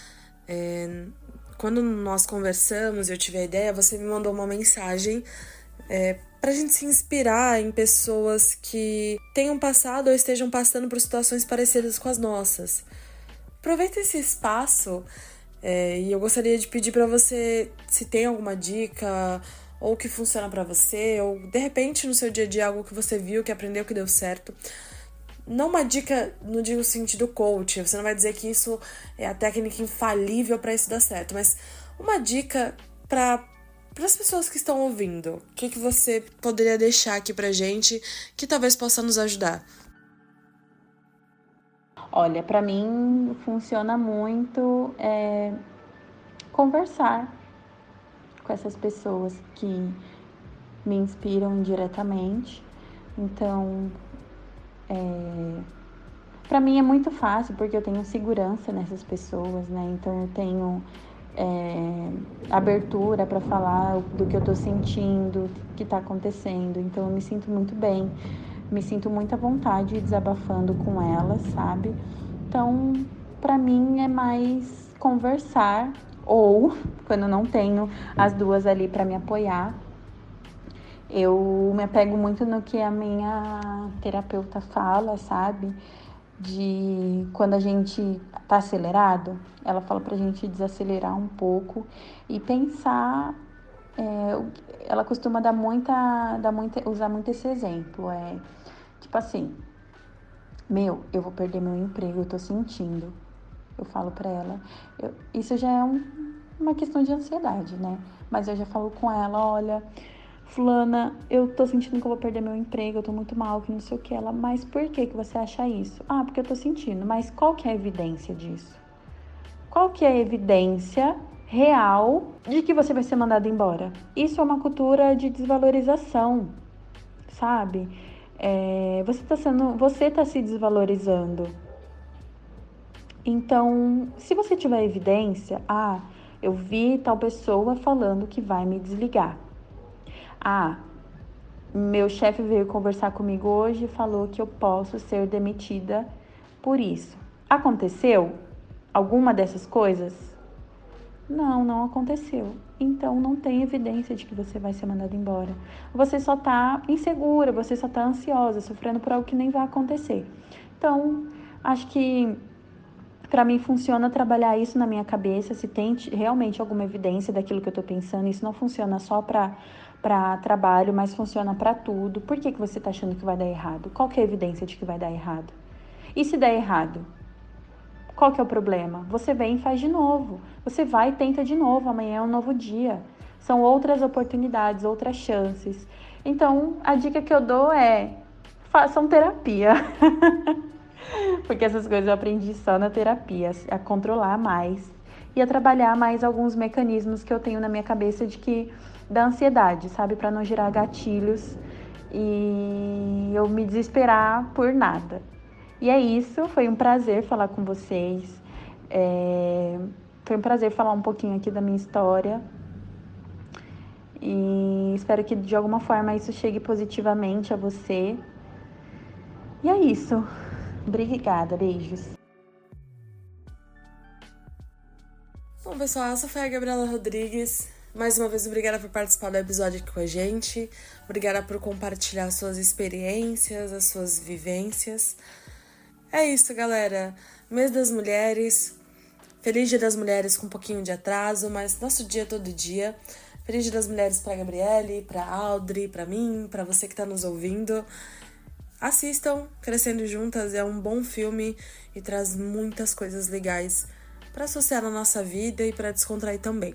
quando nós conversamos, eu tive a ideia, você me mandou uma mensagem pra gente se inspirar em pessoas que tenham passado ou estejam passando por situações parecidas com as nossas. Aproveita esse espaço e eu gostaria de pedir pra você, se tem alguma dica ou que funciona pra você, ou de repente no seu dia a dia algo que você viu, que aprendeu, que deu certo. Não uma dica no digo sentido coach, você não vai dizer que isso é a técnica infalível pra isso dar certo, mas uma dica pra para as pessoas que estão ouvindo, o que você poderia deixar aqui pra gente que talvez possa nos ajudar? Olha, para mim funciona muito conversar com essas pessoas que me inspiram diretamente. Então, para mim é muito fácil porque eu tenho segurança nessas pessoas, né? Então eu tenho abertura para falar do que eu tô sentindo, o que tá acontecendo. Então eu me sinto muito bem, me sinto muito à vontade desabafando com elas, sabe? Então, para mim é mais conversar ou quando não tenho as duas ali para me apoiar, eu me apego muito no que a minha terapeuta fala, sabe? De quando a gente tá acelerado, ela fala pra gente desacelerar um pouco e pensar. Ela costuma usar muito esse exemplo. Tipo assim, eu vou perder meu emprego, eu tô sentindo. Eu falo pra ela, isso já é uma questão de ansiedade, né? Mas eu já falo com ela, olha, fulana, eu tô sentindo que eu vou perder meu emprego, eu tô muito mal, que não sei o que. Ela, mas por que você acha isso? Ah, porque eu tô sentindo. Mas qual que é a evidência disso? Qual que é a evidência real de que você vai ser mandado embora? Isso é uma cultura de desvalorização, sabe? Você tá se desvalorizando. Então, se você tiver evidência, eu vi tal pessoa falando que vai me desligar. Meu chefe veio conversar comigo hoje e falou que eu posso ser demitida por isso. Aconteceu alguma dessas coisas? Não, não aconteceu. Então não tem evidência de que você vai ser mandado embora. Você só tá insegura, você só tá ansiosa, sofrendo por algo que nem vai acontecer. Então, acho que para mim funciona trabalhar isso na minha cabeça, se tem realmente alguma evidência daquilo que eu tô pensando. Isso não funciona só para trabalho, mas funciona para tudo. Por que você tá achando que vai dar errado? Qual que é a evidência de que vai dar errado? E se der errado? Qual que é o problema? Você vem e faz de novo. Você vai e tenta de novo. Amanhã é um novo dia. São outras oportunidades, outras chances. Então, a dica que eu dou é: façam terapia. Porque essas coisas eu aprendi só na terapia, a controlar mais e a trabalhar mais alguns mecanismos que eu tenho na minha cabeça da ansiedade, sabe? Para não gerar gatilhos e eu me desesperar por nada. E é isso, foi um prazer falar com vocês. Foi um prazer falar um pouquinho aqui da minha história. E espero que de alguma forma isso chegue positivamente a você. E é isso. Obrigada, beijos. Bom, pessoal, essa foi a Gabriela Rodrigues. Mais uma vez, obrigada por participar do episódio aqui com a gente. Obrigada por compartilhar suas experiências, as suas vivências. É isso, galera. Mês das Mulheres. Feliz Dia das Mulheres com um pouquinho de atraso, mas nosso dia é todo dia. Feliz Dia das Mulheres pra Gabriele, pra Audrey, pra mim, pra você que tá nos ouvindo. Assistam Crescendo Juntas, é um bom filme e traz muitas coisas legais para associar na nossa vida e para descontrair também.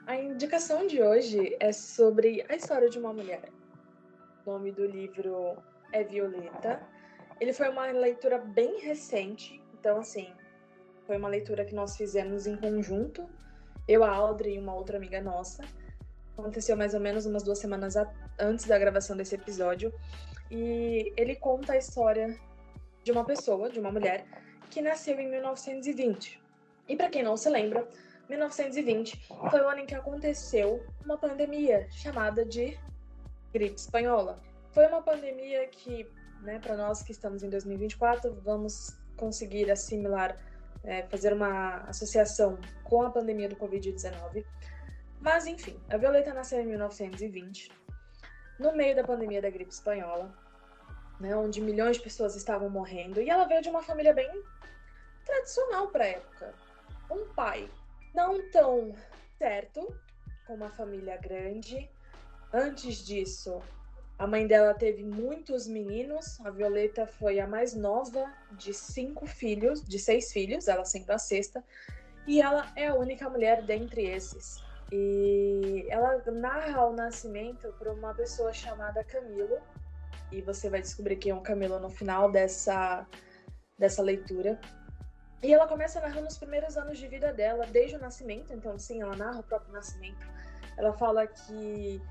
A indicação de hoje é sobre a história de uma mulher. O nome do livro é Violeta. Ele foi uma leitura bem recente, então assim, foi uma leitura que nós fizemos em conjunto, eu, a Audrey e uma outra amiga nossa. Aconteceu mais ou menos umas 2 semanas antes da gravação desse episódio. E ele conta a história de uma pessoa, de uma mulher, que nasceu em 1920. E para quem não se lembra, 1920 foi o ano em que aconteceu uma pandemia chamada de gripe espanhola. Foi uma pandemia que, para nós que estamos em 2024, vamos conseguir assimilar, fazer uma associação com a pandemia do Covid-19. Mas, enfim, a Violeta nasceu em 1920, no meio da pandemia da gripe espanhola, onde milhões de pessoas estavam morrendo, e ela veio de uma família bem tradicional para a época. um pai não tão certo, com uma família grande. Antes disso, a mãe dela teve muitos meninos. A Violeta foi a mais nova de 6 filhos, ela sendo a sexta. E ela é a única mulher dentre esses. E ela narra o nascimento por uma pessoa chamada Camilo. E você vai descobrir quem é o Camilo no final dessa leitura. E ela começa narrando os primeiros anos de vida dela, desde o nascimento. Então, sim, ela narra o próprio nascimento. Ela fala que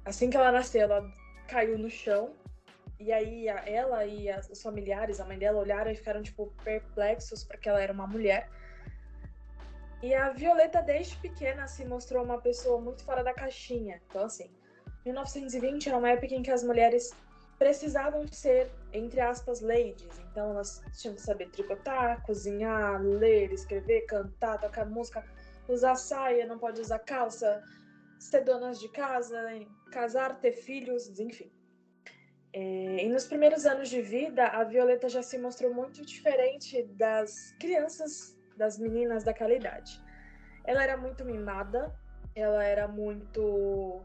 assim que ela nasceu, ela caiu no chão. E aí ela e os familiares, a mãe dela, olharam e ficaram, tipo, perplexos porque ela era uma mulher. E a Violeta, desde pequena, se mostrou uma pessoa muito fora da caixinha. Então, assim, 1920 era uma época em que as mulheres precisavam ser, entre aspas, ladies. Então, elas tinham que saber tricotar, cozinhar, ler, escrever, cantar, tocar música, usar saia, não pode usar calça, ser donas de casa, casar, ter filhos, enfim. E nos primeiros anos de vida, a Violeta já se mostrou muito diferente das crianças, das meninas daquela idade. Ela era muito mimada, ela era muito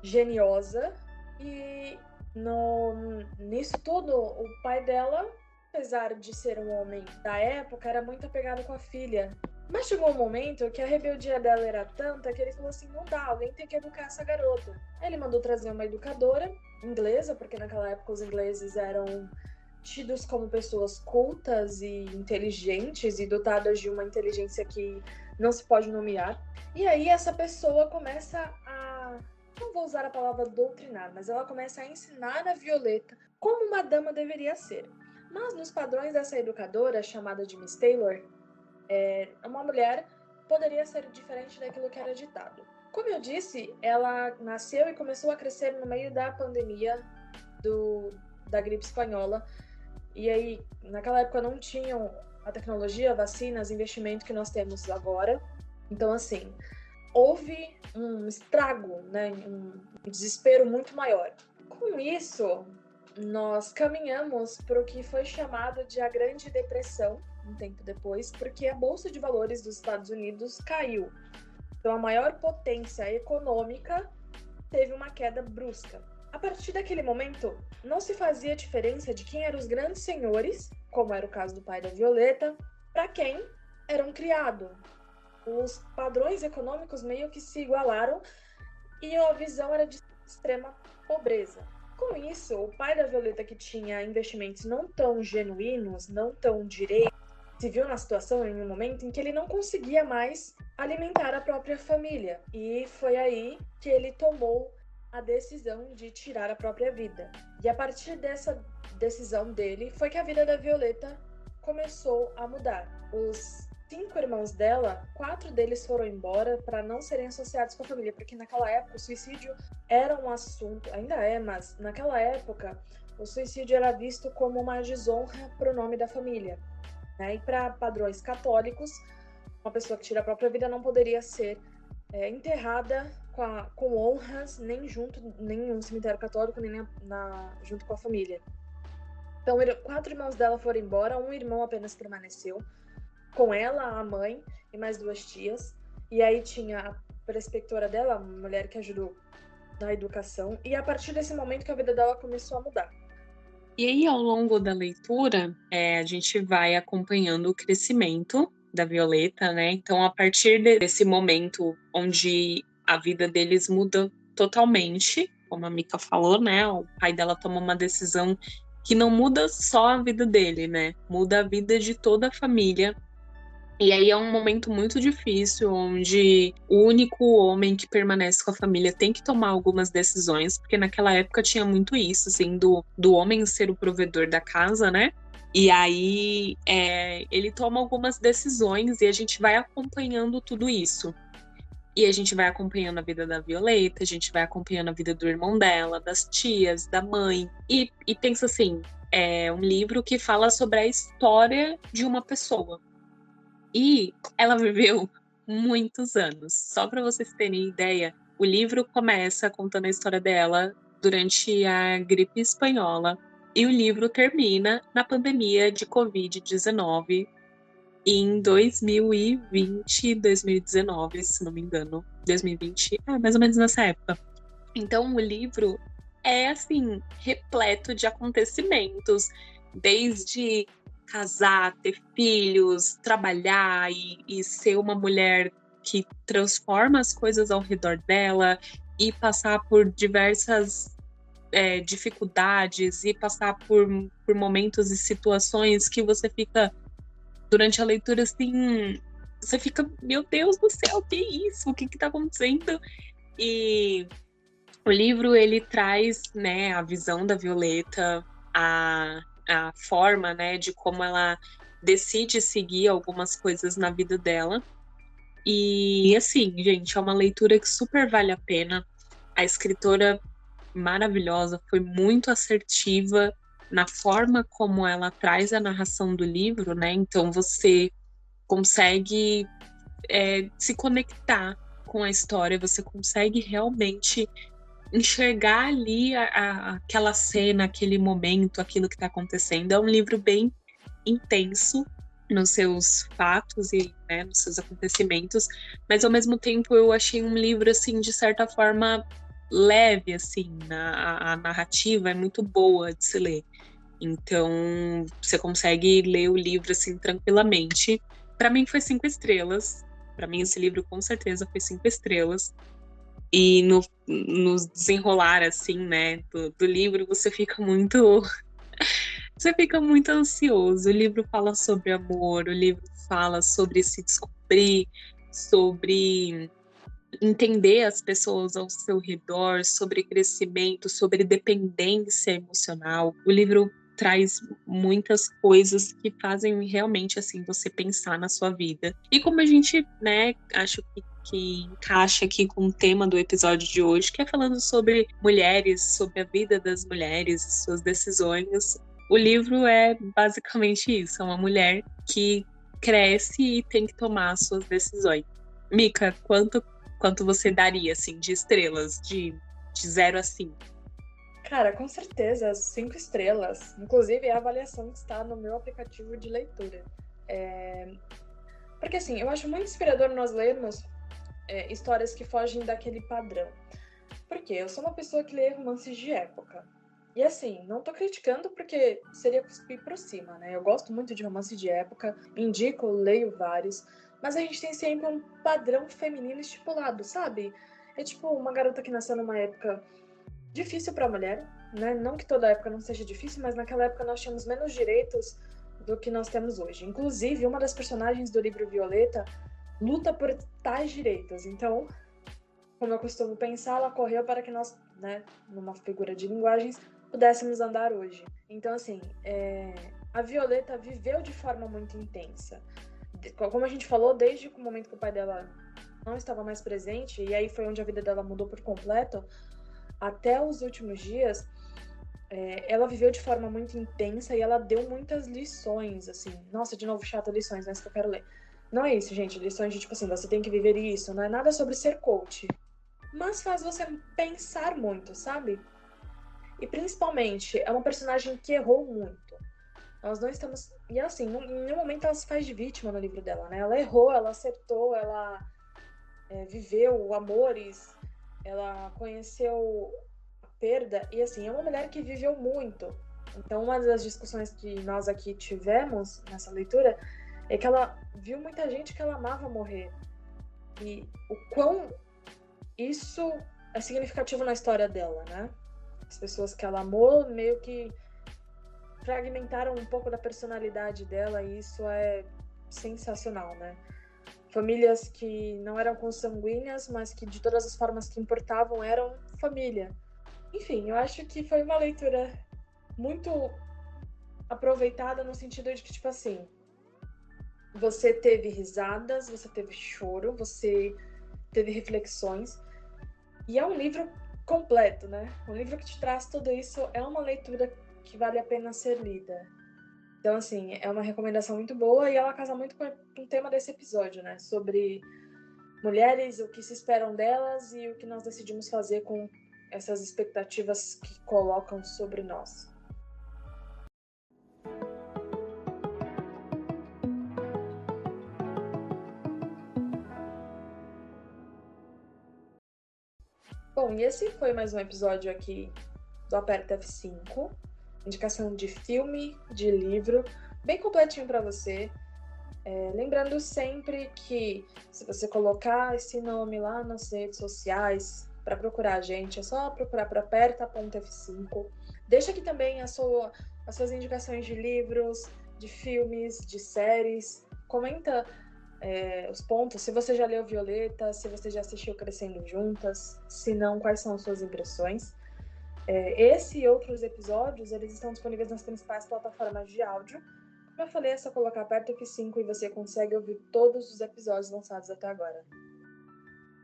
geniosa e nisso tudo, o pai dela, apesar de ser um homem da época, era muito apegado com a filha. Mas chegou um momento que a rebeldia dela era tanta que ele falou assim, não dá, alguém tem que educar essa garota. Aí ele mandou trazer uma educadora inglesa, porque naquela época os ingleses eram tidos como pessoas cultas e inteligentes e dotadas de uma inteligência que não se pode nomear. E aí essa pessoa começa a, não vou usar a palavra doutrinar, mas ela começa a ensinar a Violeta como uma dama deveria ser. Mas nos padrões dessa educadora, chamada de Miss Taylor, uma mulher poderia ser diferente daquilo que era ditado. Como eu disse, ela nasceu e começou a crescer no meio da pandemia da gripe espanhola. E aí, naquela época não tinham a tecnologia, vacinas, investimento que nós temos agora. Então, assim, houve um estrago, né, um desespero muito maior. Com isso, nós caminhamos para o que foi chamado de a Grande Depressão, um tempo depois, porque a Bolsa de Valores dos Estados Unidos caiu. Então, a maior potência econômica teve uma queda brusca. A partir daquele momento, não se fazia diferença de quem eram os grandes senhores, como era o caso do pai da Violeta, para quem era um criado. Os padrões econômicos meio que se igualaram e a visão era de extrema pobreza. Com isso, o pai da Violeta, que tinha investimentos não tão genuínos, não tão direitos, se viu na situação em um momento em que ele não conseguia mais alimentar a própria família. E foi aí que ele tomou a decisão de tirar a própria vida. E a partir dessa decisão dele, foi que a vida da Violeta começou a mudar. Os 5 irmãos dela, 4 deles foram embora para não serem associados com a família, porque naquela época o suicídio era um assunto, ainda é, mas naquela época o suicídio era visto como uma desonra para o nome da família. E para padrões católicos, uma pessoa que tira a própria vida não poderia ser enterrada com honras, nem em um cemitério católico, nem junto com a família. Então, 4 irmãos dela foram embora, um irmão apenas permaneceu, com ela, a mãe e mais 2 tias. E aí tinha a preceptora dela, a mulher que ajudou na educação, e a partir desse momento que a vida dela começou a mudar. E aí, ao longo da leitura, a gente vai acompanhando o crescimento da Violeta, né? Então, a partir desse momento onde a vida deles muda totalmente, como a Mika falou, né? O pai dela toma uma decisão que não muda só a vida dele, né? Muda a vida de toda a família. E aí é um momento muito difícil, onde o único homem que permanece com a família tem que tomar algumas decisões, porque naquela época tinha muito isso, assim, do homem ser o provedor da casa, né? E aí ele toma algumas decisões e a gente vai acompanhando tudo isso. E a gente vai acompanhando a vida da Violeta, a gente vai acompanhando a vida do irmão dela, das tias, da mãe. E pensa assim, é um livro que fala sobre a história de uma pessoa. E ela viveu muitos anos. Só para vocês terem ideia, o livro começa contando a história dela durante a gripe espanhola e o livro termina na pandemia de Covid-19, em 2020, 2019, se não me engano. 2020, mais ou menos nessa época. Então, o livro é, assim, repleto de acontecimentos, desde casar, ter filhos, trabalhar e ser uma mulher que transforma as coisas ao redor dela e passar por diversas dificuldades e passar por momentos e situações que você fica, durante a leitura, assim, você fica, meu Deus do céu, o que é isso? O que tá acontecendo? E o livro, ele traz, né, a visão da Violeta, a forma, né, de como ela decide seguir algumas coisas na vida dela. E, assim, gente, é uma leitura que super vale a pena. A escritora maravilhosa, foi muito assertiva na forma como ela traz a narração do livro, né? Então você consegue se conectar com a história, você consegue realmente enxergar ali aquela cena, aquele momento, aquilo que está acontecendo. É um livro bem intenso nos seus fatos e, né, nos seus acontecimentos, mas ao mesmo tempo eu achei um livro, assim, de certa forma leve, assim, a narrativa é muito boa de se ler. Então, você consegue ler o livro, assim, tranquilamente. Para mim foi 5 estrelas. Para mim esse livro com certeza foi 5 estrelas. E no desenrolar, assim, né, do livro, você fica muito ansioso. O livro fala sobre amor, o livro fala sobre se descobrir, sobre entender as pessoas ao seu redor, sobre crescimento, sobre dependência emocional. O livro traz muitas coisas que fazem realmente, assim, você pensar na sua vida. E como a gente, né, acho que encaixa aqui com o tema do episódio de hoje, que é falando sobre mulheres, sobre a vida das mulheres e suas decisões. O livro é basicamente isso, é uma mulher que cresce e tem que tomar as suas decisões. Mica, quanto você daria, assim, de estrelas, de 0 a 5? Cara, com certeza, 5 estrelas. Inclusive, é a avaliação que está no meu aplicativo de leitura. Porque, assim, eu acho muito inspirador nós lermos histórias que fogem daquele padrão. Porque eu sou uma pessoa que lê romances de época. E, assim, não tô criticando porque seria cuspir por cima, né? Eu gosto muito de romances de época, indico, leio vários, mas a gente tem sempre um padrão feminino estipulado, sabe? É tipo uma garota que nasceu numa época difícil para a mulher, né? Não que toda época não seja difícil, mas naquela época nós tínhamos menos direitos do que nós temos hoje. Inclusive, uma das personagens do livro Violeta luta por tais direitos. Então, como eu costumo pensar, ela correu para que nós, né, numa figura de linguagens, pudéssemos andar hoje. Então, assim, a Violeta viveu de forma muito intensa. Como a gente falou, desde o momento que o pai dela não estava mais presente, e aí foi onde a vida dela mudou por completo, até os últimos dias, ela viveu de forma muito intensa e ela deu muitas lições, assim. Nossa, de novo, chato, lições, não é isso que eu quero ler. Não é isso, gente, lições de tipo assim, você tem que viver isso, não é nada sobre ser coach. Mas faz você pensar muito, sabe? E principalmente, é uma personagem que errou muito. Nós não estamos... E assim, em nenhum momento ela se faz de vítima no livro dela, né? Ela errou, ela acertou, ela viveu amores, ela conheceu perda, e assim, é uma mulher que viveu muito. Então, uma das discussões que nós aqui tivemos nessa leitura é que ela viu muita gente que ela amava morrer. E o quão isso é significativo na história dela, né? As pessoas que ela amou meio que fragmentaram um pouco da personalidade dela, e isso é sensacional, né? Famílias que não eram consanguíneas, mas que de todas as formas que importavam eram família. Enfim, eu acho que foi uma leitura muito aproveitada no sentido de que, tipo assim, você teve risadas, você teve choro, você teve reflexões, e é um livro completo, né? Um livro que te traz tudo isso, é uma leitura que vale a pena ser lida. Então, assim, é uma recomendação muito boa e ela casa muito com o tema desse episódio, né? Sobre mulheres, o que se esperam delas e o que nós decidimos fazer com essas expectativas que colocam sobre nós. Bom, e esse foi mais um episódio aqui do Aperta F5. Indicação de filme, de livro, bem completinho para você. Lembrando sempre que se você colocar esse nome lá nas redes sociais para procurar a gente, é só procurar por aperta.f5. Deixa aqui também as suas indicações de livros, de filmes, de séries. Comenta os pontos, se você já leu Violeta, se você já assistiu Crescendo Juntas, se não, quais são as suas impressões. Esse e outros episódios, eles estão disponíveis nas principais plataformas de áudio. Como eu falei, é só colocar Aperta F5 e você consegue ouvir todos os episódios lançados até agora.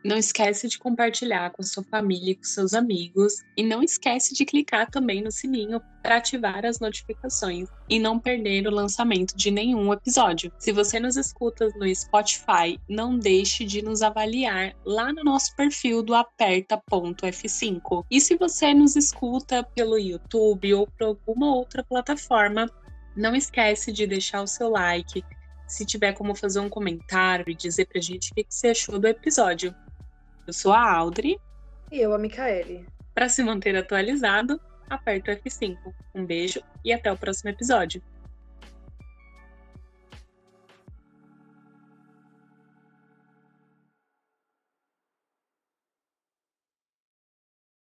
Não esquece de compartilhar com sua família e com seus amigos. E não esquece de clicar também no sininho para ativar as notificações e não perder o lançamento de nenhum episódio. Se você nos escuta no Spotify, não deixe de nos avaliar lá no nosso perfil do aperta.f5. E se você nos escuta pelo YouTube ou por alguma outra plataforma, não esquece de deixar o seu like. Se tiver como fazer um comentário e dizer pra gente o que você achou do episódio. Eu sou a Audrey. E eu, a Micaele. Para se manter atualizado, aperta o F5. Um beijo e até o próximo episódio.